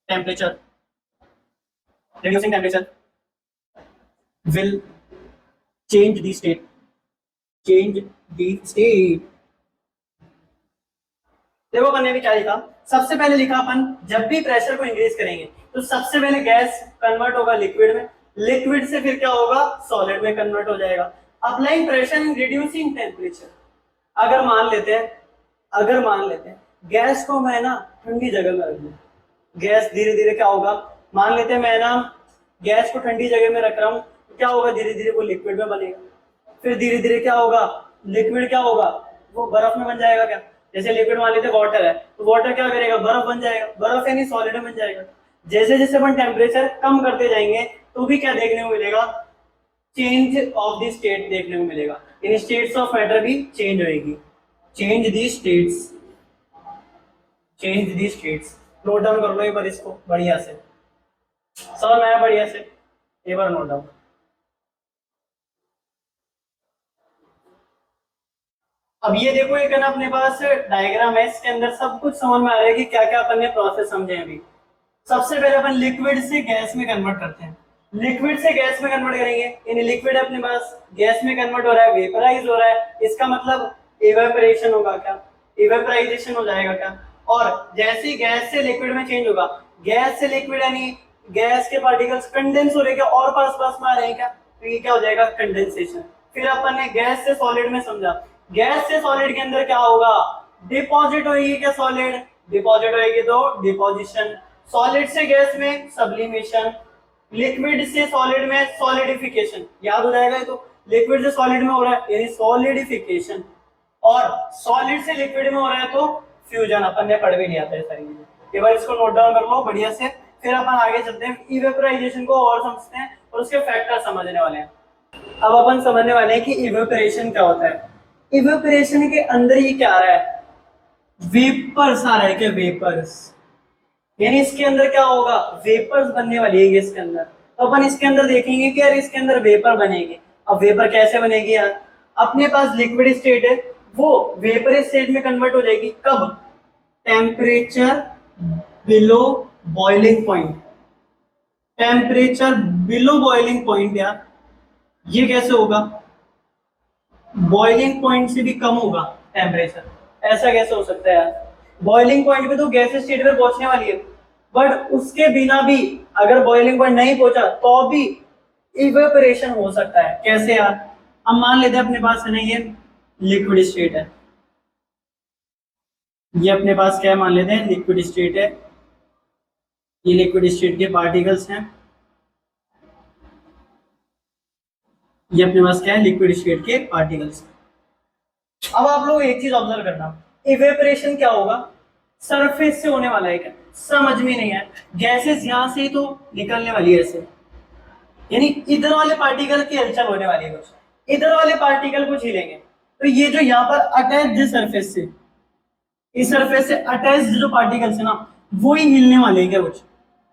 temperature will change the state। देखो अपन ने भी क्या लिखा, सबसे पहले लिखा अपन जब भी प्रेशर को इंक्रीज करेंगे तो सबसे पहले गैस कन्वर्ट होगा लिक्विड में, लिक्विड से फिर क्या होगा, सॉलिड में कन्वर्ट हो जाएगा। Applying pressure and reducing temperature, अगर मान लेते हैं गैस को मैं ना ठंडी जगह में रख दूं, गैस धीरे धीरे क्या होगा, मान लेते हैं मैं ना गैस को ठंडी जगह में रख रहा हूं, क्या होगा, धीरे धीरे वो लिक्विड में बनेगा, फिर धीरे धीरे क्या होगा, लिक्विड क्या होगा, वो बर्फ में बन जाएगा। क्या, जैसे लिक्विड मान लेते वाटर है तो वाटर क्या करेगा, बर्फ बन जाएगा, बर्फ यानी सॉलिड में बन जाएगा। जैसे जैसे अपन टेम्परेचर कम करते जाएंगे तो भी क्या देखने को मिलेगा, चेंज ऑफ द स्टेट देखने को मिलेगा, इन स्टेट्स ऑफ मैटर भी चेंज होएगी। Change the states, note down कर लो एक बार इसको बढ़िया से, समझ में आया बढ़िया से, एक बार नोट डाउन। अब ये देखो एक ना अपने पास डायग्राम है, इसके अंदर सब कुछ समझ में आ रहा है कि क्या क्या अपन ने प्रोसेस समझे अभी। सबसे पहले अपन लिक्विड से गैस में कन्वर्ट करते हैं, लिक्विड से गैस में कन्वर्ट करेंगे, यानी लिक्विड अपने पास गैस में कन्वर्ट हो रहा है, वेपराइज हो रहा है, इसका मतलब इवेपोरेशन होगा, क्या इवेपोराइजेशन हो जाएगा क्या। और जैसे ही गैस से लिक्विड में चेंज होगा, गैस से लिक्विड यानी गैस के पार्टिकल्स कंडेंस हो रहे हैं और पास में आ रहे हैं क्या, तो ये क्या हो जाएगा, कंडेंसेशन। फिर अपन ने गैस से सॉलिड में समझा, गैस से सॉलिड के अंदर क्या होगा, डिपॉजिट होगी, क्या सॉलिड डिपॉजिट होगी तो डिपोजिशन, सॉलिड से गैस में सब्लिमेशन, लिक्विड से सॉलिड में सॉलिडिफिकेशन, याद हो जाएगा। तो लिक्विड से सॉलिड में हो रहा है यानी सॉलिडिफिकेशन, और सॉलिड से लिक्विड में हो रहा है तो फ्यूजन, अपन ने पढ़ भी लिया था सारी चीजें। एक बार इसको नोट डाउन कर लो बढ़िया से, फिर अपन आगे चलते हैं, इवेपोराइजेशन को और समझते हैं और उसके फैक्टर समझने वाले हैं। अब अपन समझने वाले हैं कि इवेपोरेशन क्या होता है। इवेपोरेशन के अंदर ये क्या आ रहा है, वेपर्स आ रहा है, क्या वेपर्स, यानी इसके अंदर क्या होगा, वेपर्स बनने वाली है इसके अंदर। तो अपन इसके अंदर देखेंगे कि यार इसके अंदर वेपर बनेगी। अब वेपर कैसे बनेगी यार, अपने पास लिक्विड स्टेट है, वो वेपर स्टेट में कन्वर्ट हो जाएगी कब, temperature below boiling point, temperature below boiling point. यार ये कैसे होगा, बॉइलिंग पॉइंट से भी कम होगा टेम्परेचर, ऐसा कैसे हो सकता है यार, बॉइलिंग पॉइंट पे तो गैस स्टेट पे पहुंचने वाली है, बट उसके बिना भी अगर बॉइलिंग पॉइंट नहीं पहुंचा तो भी इवेपोरेशन हो सकता है, कैसे यार। अब मान लेते हैं अपने पास है ना ये लिक्विड स्टेट है, ये अपने पास क्या है, मान लेते हैं लिक्विड स्टेट है, ये लिक्विड स्टेट के पार्टिकल्स हैं, ये अपने पास क्या है, लिक्विड स्टेट के पार्टिकल्स। अब आप लोग एक चीज ऑब्जर्व करना, इवेपोरेशन क्या होगा, सरफेस से होने वाला है क्या, समझ में नहीं है, गैसेस यहां से ही तो निकलने वाली है ऐसे, यानी इधर वाले पार्टिकल की हलचल होने वाली है, कुछ इधर वाले पार्टिकल को झीलेंगे, तो ये जो यहाँ पर अटैच्ड सरफेस से, इस सरफेस से अटैच्ड जो पार्टिकल्स है ना, वो ही हिलने वाले हैं क्या कुछ,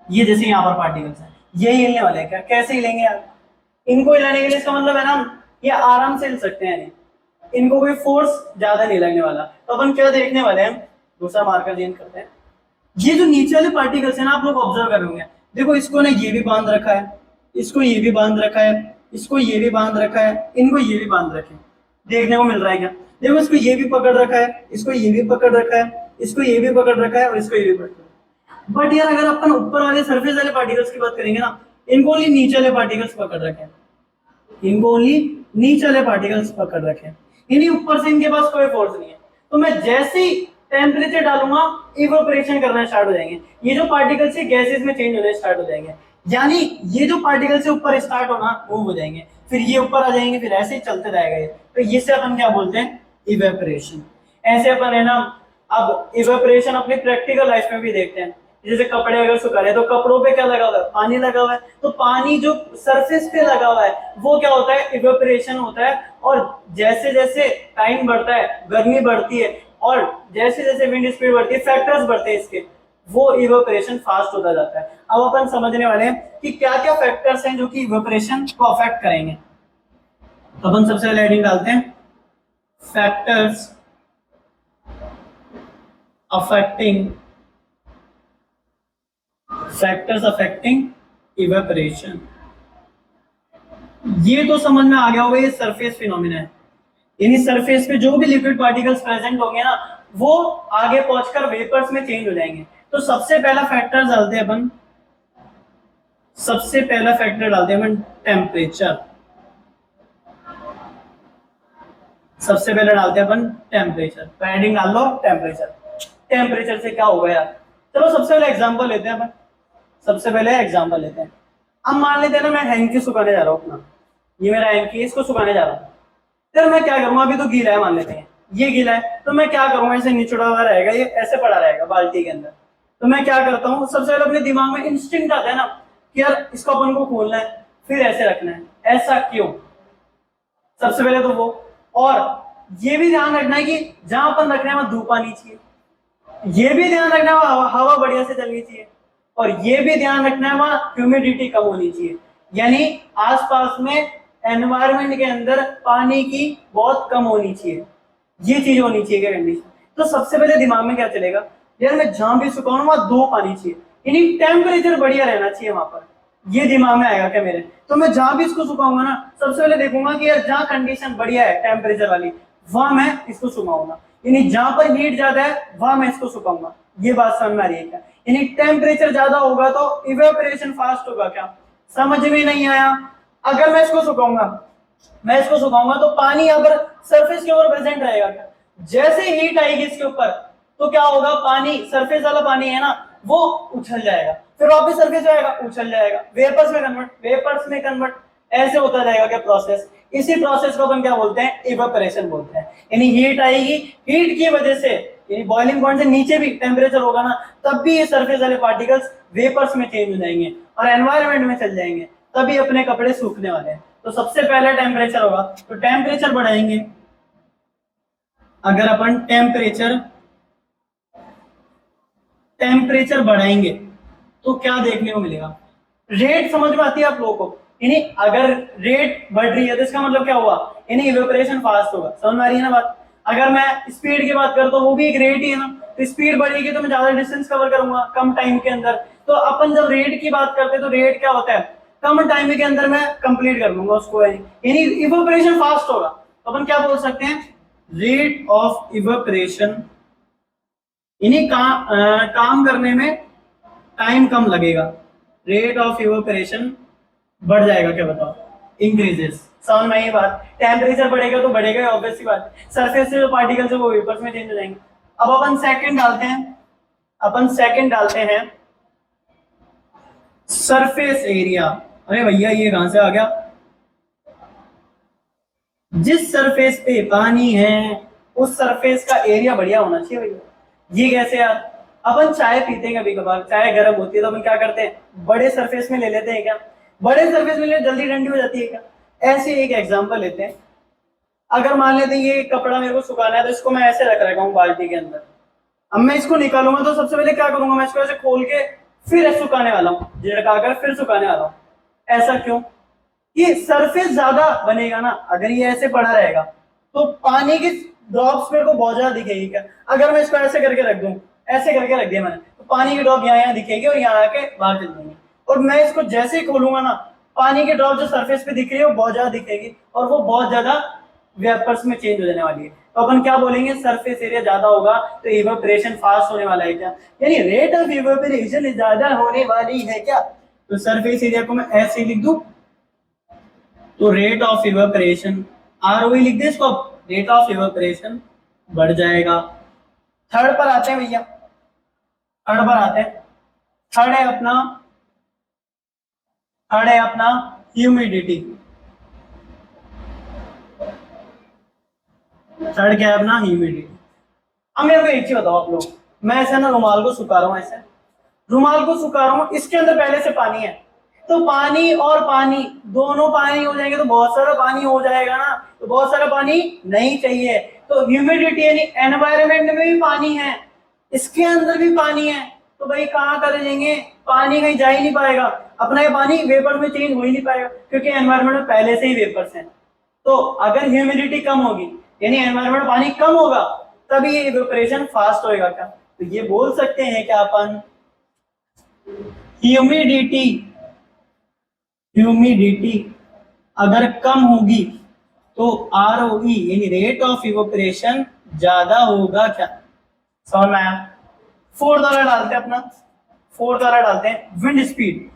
ये जैसे यहाँ पर पार्टिकल्स है ये हिलने वाले हैं क्या, कैसे हिलेंगे यार, इनको हिलाने के लिए इसका मतलब है ना ये आराम से हिल सकते हैं, इनको कोई फोर्स ज्यादा नहीं लगने वाला। तो अपन क्या देखने वाले हैं, दूसरा मार्कर चेंज करते हैं, ये जो नीचे वाले पार्टिकल्स है ना, आप लोग ऑब्जर्व करोगे, देखो इसको ना ये भी बांध रखा है, इसको ये भी बांध रखा है, इसको ये भी बांध रखा है, इनको ये भी बांध रखे, देखने को मिल रहा है क्या, देखो इसको ये भी पकड़ रखा है, इसको ये भी पकड़ रखा है, इसको ये भी पकड़ रखा है और इसको ये भी पकड़ रखा है। बट यार अगर अपन ऊपर वाले सरफेस वाले पार्टिकल्स की बात करेंगे ना, इनको ओनली नीचे वाले पार्टिकल्स पकड़ रखे हैं, इनको ओनली नीचे वाले पार्टिकल्स पकड़ रखे हैं, इन्हीं ऊपर से इनके पास कोई फोर्स नहीं है। तो मैं जैसे ही टेम्परेचर डालूंगा, इवेपोरेशन करना स्टार्ट हो जाएंगे, ये जो पार्टिकल्स है गैसेस में चेंज होने स्टार्ट हो जाएंगे, यानी ये जो पार्टिकल्स है ऊपर स्टार्ट होना मूव हो जाएंगे, फिर ये ऊपर आ जाएंगे, फिर ऐसे ही चलते रहेगा ये, तो इससे अपन क्या बोलते हैं, इवेपोरेशन। ऐसे अपन है ना, अब इवेपोरेशन अपनी प्रैक्टिकल लाइफ में भी देखते हैं, जैसे कपड़े अगर सुखा रहे हैं तो कपड़ों पे क्या लगा हुआ है, पानी लगा हुआ है, तो पानी जो सरफेस पे लगा हुआ है वो क्या होता है, इवेपोरेशन होता है, और जैसे जैसे टाइम बढ़ता है, गर्मी बढ़ती है, और जैसे जैसे विंड स्पीड बढ़ती है, फैक्टर्स बढ़ते हैं इसके, वो इवेपोरेशन फास्ट होता जाता है। अब अपन समझने वाले हैं कि क्या क्या फैक्टर्स हैं जो कि इवेपोरेशन को अफेक्ट करेंगे। तो अपन सबसे पहले हेडिंग डालते हैं, फैक्टर्स अफेक्टिंग इवेपोरेशन। ये तो समझ में आ गया होगा, ये सरफेस फिनोमिना है, यानी सरफेस पे जो भी लिक्विड पार्टिकल्स प्रेजेंट होंगे ना वो आगे पहुंचकर वेपर्स में चेंज हो जाएंगे। तो सबसे पहला फैक्टर डालते हैं अपन, टेम्परेचर। सबसे पहले डालते हैं अपन टेम्परेचर, तो हेडिंग डाल लो टेम्परेचर। टेम्परेचर से क्या होगा यार, चलो सबसे पहले एग्जांपल लेते हैं अपन, अब मान लेते हैं ना, मैं हैंकी सुखाने जा रहा हूँ अपना, ये मेरा हैंकी है, इसको सुखाने जा रहा हूँ। फिर मैं क्या करूंगा, अभी तो गीला है, मान लेते हैं ये गीला है, तो मैं क्या करूंगा, इसे निचोड़ा हुआ रहेगा, ये ऐसे पड़ा रहेगा बाल्टी के अंदर, तो मैं क्या करता हूँ, सबसे पहले अपने दिमाग में इंस्टिंक्ट आता है ना कि यार इसको अपन को खोलना है, फिर ऐसे रखना है, ऐसा क्यों, सबसे पहले तो वो, और ये भी ध्यान रखना है कि जहां अपन रख रहे हैं वहां धूप आनी चाहिए, ये भी ध्यान रखना है हवा बढ़िया से चलनी चाहिए, और ये भी ध्यान रखना है वहां ह्यूमिडिटी कम होनी चाहिए, यानी आसपास में एनवायरनमेंट के अंदर पानी की बहुत कम होनी चाहिए, ये चीज होनी चाहिए क्या कंडीशन। तो सबसे पहले दिमाग में क्या चलेगा, यार मैं जहां भी सुखाऊं वहां धूप आनी चाहिए, यानी टेम्परेचर बढ़िया रहना चाहिए वहां पर, ये दिमाग में आएगा क्या मेरे। तो मैं जहां भी इसको सुखाऊंगा ना, सबसे पहले देखूंगा कि यार जहां कंडीशन बढ़िया है टेम्परेचर वाली, वहां मैं इसको सुखाऊंगा, यानी जहां पर हीट ज्यादा है वहां मैं इसको सुखाऊंगा। ये बात समझ में आ रही है क्या, यानी टेम्परेचर ज्यादा होगा तो इवेपोरेशन फास्ट होगा क्या, समझ में नहीं आया। अगर मैं इसको सुखाऊंगा तो पानी अगर सरफेस के ऊपर प्रेजेंट रहेगा क्या, जैसे हीट आएगी इसके ऊपर तो क्या होगा, पानी सरफेस वाला पानी है ना वो उछल जाएगा, फिर वापस सरफेस आएगा उछल जाएगा, वेपर्स में कन्वर्ट, ऐसे होता जाएगा क्या प्रोसेस। इसी प्रोसेस को अपन क्या बोलते हैं, इवेपोरेशन बोलते हैं। यानी हीट आएगी, हीट की वजह से, यानी बॉइलिंग पॉइंट से नीचे भी टेम्परेचर होगा ना, तब भी ये सरफेस वाले पार्टिकल्स वेपर्स में चेंज हो जाएंगे और एनवायरनमेंट में चल जाएंगे, तभी अपने कपड़े सूखने वाले हैं। तो सबसे पहला टेम्परेचर होगा, तो टेम्परेचर बढ़ाएंगे, अगर अपन टेम्परेचर बढ़ाएंगे तो क्या देखने को मिलेगा, रेट समझ में आती है आप लोगों को, यानी अगर रेट बढ़ रही है तो इसका मतलब क्या हुआ, यानी इवेपोरेशन फास्ट होगा, समझ में आ रही है ना बात। अगर मैं स्पीड की बात करता हूँ वो भी एक रेट ही है ना, तो स्पीड बढ़ेगी तो मैं ज्यादा डिस्टेंस कवर करूंगा कम टाइम के अंदर। तो अपन जब रेट की बात करते हैं तो रेट क्या होता है, कम टाइम के अंदर मैं कंप्लीट कर लूंगा उसको, यानी इवेपोरेशन फास्ट होगा। तो अपन क्या बोल सकते हैं, रेट ऑफ इवेपोरेशन, यानी काम करने में टाइम कम लगेगा, रेट ऑफ इवेपोरेशन बढ़ जाएगा, क्या बताओ, इंक्रीजेस। समझ में ये बात, टेम्परेचर बढ़ेगा तो बढ़ेगा, ऑब्वियस सी बात, सरफेस से जो पार्टिकल्स है वो वेपर्स में चेंज हो जाएंगे। अब अपन सेकंड डालते हैं सरफेस एरिया। अरे भैया ये कहां से आ गया, जिस सरफेस पे पानी है उस सरफेस का एरिया बढ़िया होना चाहिए भैया। ये कैसे यार, अपन चाय पीते हैं कभी कभार, चाय गर्म होती है तो अपन क्या करते हैं, बड़े सरफेस में ले लेते हैं क्या, बड़े सरफेस में ले जल्दी ठंडी हो जाती है क्या। ऐसे एक एग्जांपल लेते हैं, अगर मान लेते हैं ये कपड़ा मेरे को सुखाना है तो इसको मैं ऐसे रख रखा हूँ बाल्टी के अंदर, अब मैं इसको निकालूंगा तो सबसे पहले क्या करूंगा, मैं इसको ऐसे खोल के फिर सुखाने वाला हूँ, झटकाकर फिर सुखाने वाला हूँ। ऐसा क्यों, ये सरफेस ज्यादा बनेगा ना, अगर ये ऐसे पड़ा रहेगा तो पानी की ड्रॉप्स मेरे को बहुत ज्यादा दिखेगी क्या। अगर मैं इसको ऐसे करके रख दूं, ऐसे करके रख दिया मैंने, तो पानी की ड्रॉप यहाँ दिखेगी और यहाँ आके बाहर चल जाएंगी, और मैं इसको जैसे ही खोलूंगा ना, पानी की ड्रॉप जो सरफेस पे दिख रही है वो बहुत ज्यादा दिखेगी और वो बहुत ज्यादा वेपर्स में चेंज हो जाने वाली है। तो अपन क्या बोलेंगे, सरफेस एरिया ज्यादा होगा तो इवेपोरेशन फास्ट होने वाला है क्या, यानी रेट ऑफ इवेपोरेशन ज्यादा होने वाली है क्या। तो सरफेस एरिया को मैं ऐसे लिख दूं, तो रेट ऑफ इवेपोरेशन, आरओई लिख दे इसको, रेट ऑफ इवेपोरेशन बढ़ जाएगा। थर्ड पर आते हैं भैया, थर्ड पर आते हैं। थर्ड है अपना, थर्ड है अपना ह्यूमिडिटी। थर्ड क्या है अपना? ह्यूमिडिटी। अब मेरे को एक चीज बताओ आप लोग, मैं ऐसे ना रुमाल को सुखा रहा हूँ, ऐसे रुमाल को सुखा रहा हूँ, इसके अंदर पहले से पानी है, तो पानी और पानी दोनों पानी हो जाएंगे तो बहुत सारा पानी हो जाएगा ना, तो बहुत सारा पानी नहीं चाहिए। तो ह्यूमिडिटी यानी एनवायरनमेंट में भी पानी है, इसके अंदर भी पानी है, तो भाई कहाँ कर जाएंगे, पानी कहीं जा ही नहीं पाएगा, अपना ये पानी वेपर में चेंज हो ही नहीं पाएगा, क्योंकि एनवायरनमेंट में पहले से ही वेपर्स हैं। तो अगर ह्यूमिडिटी कम होगी यानी एनवायरनमेंट पानी कम होगा, तभी ये इवेपोरेशन फास्ट होएगा क्या? तो ये बोल सकते हैं क्या अपन, ह्यूमिडिटी, ह्यूमिडिटी अगर कम होगी तो आरओई यानी रेट ऑफ इवेपोरेशन ज्यादा होगा क्या? समझ में आया? फोर्थ वाला डालते हैं अपना, फोर्थ वाला डालते हैं विंड स्पीड।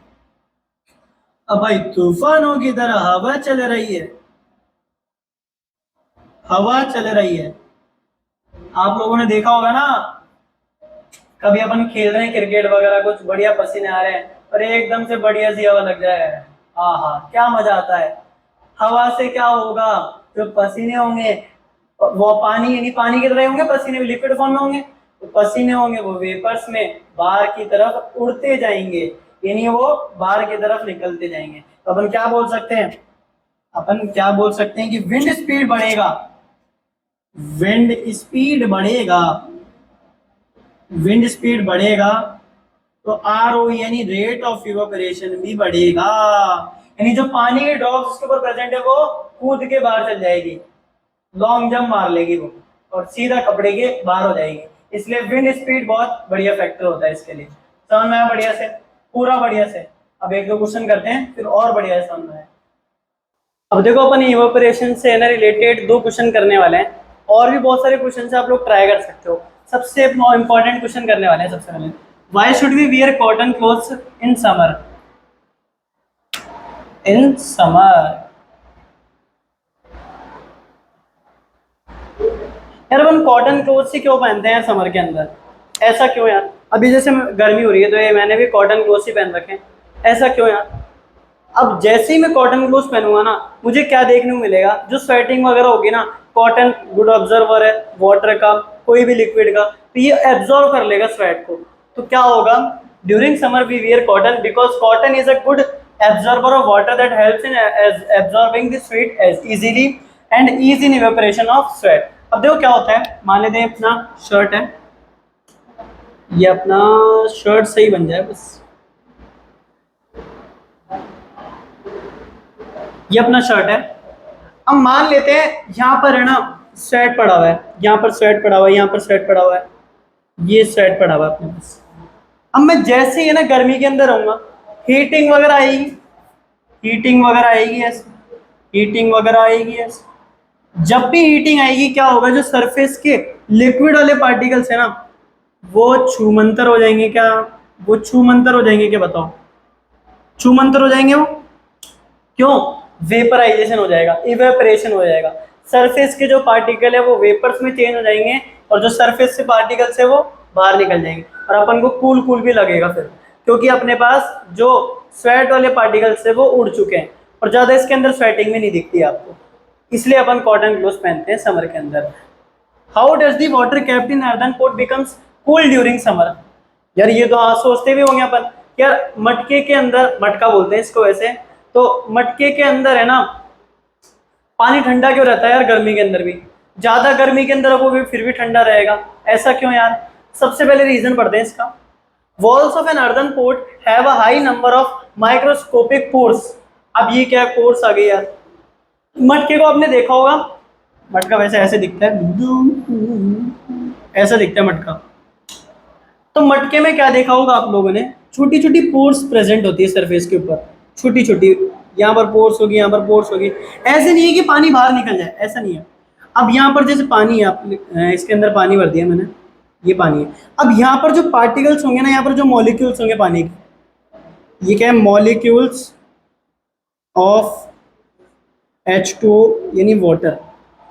अब भाई तूफानों की तरह हवा चल रही है, हवा चल रही है। आप लोगों ने देखा होगा ना, कभी अपन खेल रहे हैं क्रिकेट वगैरह, कुछ बढ़िया पसीने आ रहे हैं और एकदम से बढ़िया सी हवा लग जाए, हाँ क्या मजा आता है। हवा से क्या होगा, जो पसीने होंगे वो पानी यानी पानी की तरह होंगे, पसीने भी लिक्विड फॉर्म में होंगे, तो पसीने होंगे वो वेपर्स में बाहर की तरफ उड़ते जाएंगे, यानी वो बाहर की तरफ निकलते जाएंगे। तो अपन क्या बोल सकते हैं, अपन क्या बोल सकते हैं कि विंड स्पीड बढ़ेगा, विंड स्पीड बढ़ेगा, विंड स्पीड बढ़ेगा तो आरओ यानी रेट ऑफ इवेपोरेशन भी बढ़ेगा, यानी जो पानी के ड्रॉप्स उसके ऊपर प्रेजेंट है वो कूद के बाहर चल जाएगी, लॉन्ग जंप मार लेगी वो और सीधा कपड़े के बाहर हो जाएगी। इसलिए विंड स्पीड बहुत बढ़िया फैक्टर होता है इसके लिए। समझ में आया बढ़िया से, पूरा बढ़िया से? अब एक दो क्वेश्चन करते हैं फिर और बढ़िया से समझ में आए। अब देखो अपन इवेपोरेशन से ना रिलेटेड दो क्वेश्चन करने वाले हैं, और भी बहुत सारे क्वेश्चन आप लोग ट्राई कर सकते हो। सबसे इंपॉर्टेंट क्वेश्चन करने वाले हैं सबसे पहले, why should we wear cotton clothes in summer? In summer यार अपन कॉटन क्लोथ्स ही क्यों पहनते हैं समर के अंदर, ऐसा क्यों यार? अभी जैसे गर्मी हो रही है तो ये मैंने भी कॉटन क्लोथ्स ही पहन रखे हैं, ऐसा क्यों यार? अब जैसे ही मैं कॉटन क्लोथ्स पहनूंगा ना, मुझे क्या देखने को मिलेगा, जो स्वेटिंग वगैरह होगी ना, कॉटन गुड ऑब्जर्वर है वाटर का, कोई भी लिक्विड का, तो ये एब्जॉर्व कर लेगा स्वेट को। तो क्या होगा, during summer we wear cotton because cotton is a good absorber of water that helps in absorbing the sweat as easily and ease in evaporation of sweat. अब देखो क्या होता है, मान लेते हैं अपना शर्ट है, ये अपना शर्ट सही बन जाए बस, ये अपना शर्ट है। अब मान लेते हैं यहाँ पर है ना स्वेट पड़ा हुआ है, यहाँ पर स्वेट पड़ा हुआ है, यहाँ पर स्वेट पड़ा हुआ है, ये स्वेट पड़ा हुआ है अपने पास। अब मैं जैसे ही है ना गर्मी के अंदर रहूंगा, हीटिंग वगैरह आएगी, हीटिंग वगैरह आएगी ऐसे, हीटिंग वगैरह आएगी ऐसे। जब भी हीटिंग आएगी क्या होगा, जो सरफेस के लिक्विड वाले पार्टिकल्स है ना वो छूमंतर हो जाएंगे क्या? वो छूमंतर हो जाएंगे क्या बताओ? छूमंतर हो जाएंगे वो, क्यों? वेपराइजेशन हो जाएगा, इवेपरेशन हो जाएगा, सरफेस के जो पार्टिकल है वो वेपर्स में चेंज हो जाएंगे और जो सरफेस से पार्टिकल्स है वो बाहर निकल जाएंगे, और अपन को कूल कूल भी लगेगा फिर, क्योंकि अपने पास जो स्वेट वाले पार्टिकल्स है वो उड़ चुके हैं और ज्यादा इसके अंदर स्वेटिंग भी नहीं दिखती आपको, इसलिए अपन कॉटन क्लोथ्स पहनते हैं समर के अंदर। How does the water kept in earthen pot becomes cool during summer? यार ये तो सोचते भी होंगे अपन, यार मटके के अंदर, मटका बोलते हैं इसको वैसे, तो मटके के अंदर है ना पानी ठंडा क्यों रहता है यार गर्मी के अंदर भी? ज्यादा गर्मी के अंदर वो भी फिर भी ठंडा रहेगा, ऐसा क्यों यार? सबसे पहले रीजन पढ़ते हैं इसका। Walls of an earthen pot have a high number of microscopic pores. अब ये क्या पोर्स आ गए यार? मटके को आपने देखा होगा, मटका वैसे ऐसे दिखता है, ऐसा दिखता है मटका। तो मटके में क्या देखा होगा आप लोगों ने, छोटी छोटी पोर्स प्रेजेंट होती है सरफेस के ऊपर, छोटी छोटी, यहाँ पर पोर्स होगी, यहाँ पर पोर्स होगी। ऐसे नहीं है कि पानी बाहर निकल जाए, ऐसा नहीं है। अब यहाँ पर जैसे पानी है, आप इसके अंदर पानी भर दिया मैंने, ये पानी है। अब यहाँ पर जो पार्टिकल्स होंगे ना, यहाँ पर जो मॉलिक्यूल्स होंगे पानी के, ये क्या है, मॉलिक्यूल्स ऑफ H2O यानी वाटर।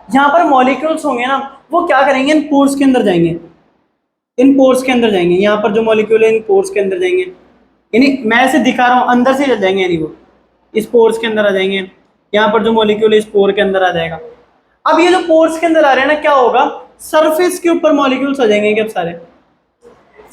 यहाँ पर मॉलिक्यूल्स होंगे ना, वो क्या करेंगे, इन पोर्स के अंदर जाएंगे, इन पोर्स के अंदर जाएंगे, यहाँ पर जो मॉलिक्यूल है इन पोर्स के अंदर जाएंगे, यानी मैं ऐसे दिखा रहा हूँ अंदर से चल जाएंगे, यानी वो इस पोर्स के अंदर आ जाएंगे, यहाँ पर जो मॉलिक्यूल है इस पोर के अंदर आ जाएगा। अब ये जो पोर्स के अंदर आ रहे हैं ना, क्या होगा, सरफेस के ऊपर मॉलिक्यूल्स आ जाएंगे क्या सारे,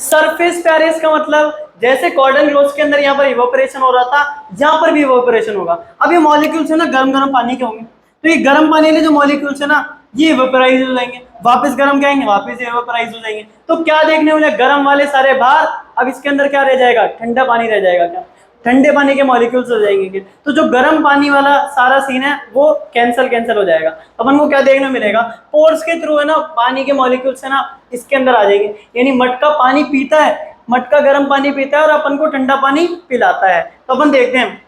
सरफेस पे आ रहे हैं, इसका मतलब जैसे कॉर्डन ग्लोव्स के अंदर यहाँ पर इवोपरेशन हो रहा था, यहाँ पर भी इवोपरेशन होगा। अब ये मॉलिक्यूल्स है ना गर्म गर्म पानी के होंगे, तो ये गर्म पानी के जो मॉलिक्यूल्स है ना ये इवेपोराइज हो जाएंगे, वापस गर्म क्या आएंगे, वापस इवेपोराइज हो जाएंगे। तो क्या देखने मिले, गर्म वाले सारे बाहर, अब इसके अंदर क्या रह जाएगा, ठंडा पानी रह जाएगा, क्या ठंडे पानी के मॉलिक्यूल्स हो जाएंगे। तो जो गर्म पानी वाला सारा सीन है वो कैंसिल हो जाएगा। अपन को क्या देखने मिलेगा, पोर्स के थ्रू है ना पानी के मॉलिक्यूल्स है ना इसके अंदर आ जाएंगे, यानी मटका पानी पीता है, मटका गर्म पानी पीता है और अपन को ठंडा पानी पिलाता है। तो अपन देखते हैं,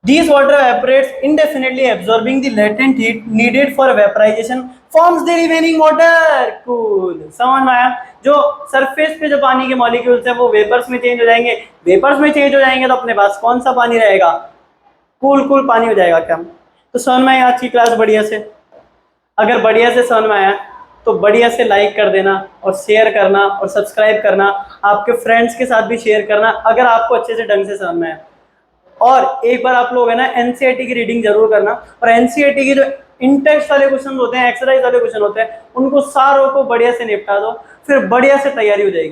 These water evaporates indefinitely, absorbing the latent heat needed for vaporization, forms the remaining water. Cool. समझ में आया, जो सरफेस पे जो पानी के मॉलिक्यूल्स है वो वेपर्स में चेंज हो जाएंगे, वेपर्स में चेंज हो जाएंगे तो अपने पास कौन सा पानी रहेगा, कूल पानी हो जाएगा। क्या तो समझ में आया आज की क्लास बढ़िया से? अगर बढ़िया से समझ में आया तो बढ़िया से लाइक कर देना और शेयर करना और सब्सक्राइब करना, आपके फ्रेंड्स के साथ भी शेयर करना अगर आपको अच्छे से ढंग से समझ में आया। और एक बार आप लोग है ना एनसीईआरटी की रीडिंग जरूर करना, और एनसीईआरटी की जो इंटेक्स्ट वाले क्वेश्चन होते हैं, एक्सरसाइज वाले क्वेश्चन होते हैं, उनको सारों को बढ़िया से निपटा दो, फिर बढ़िया से तैयारी हो जाएगी।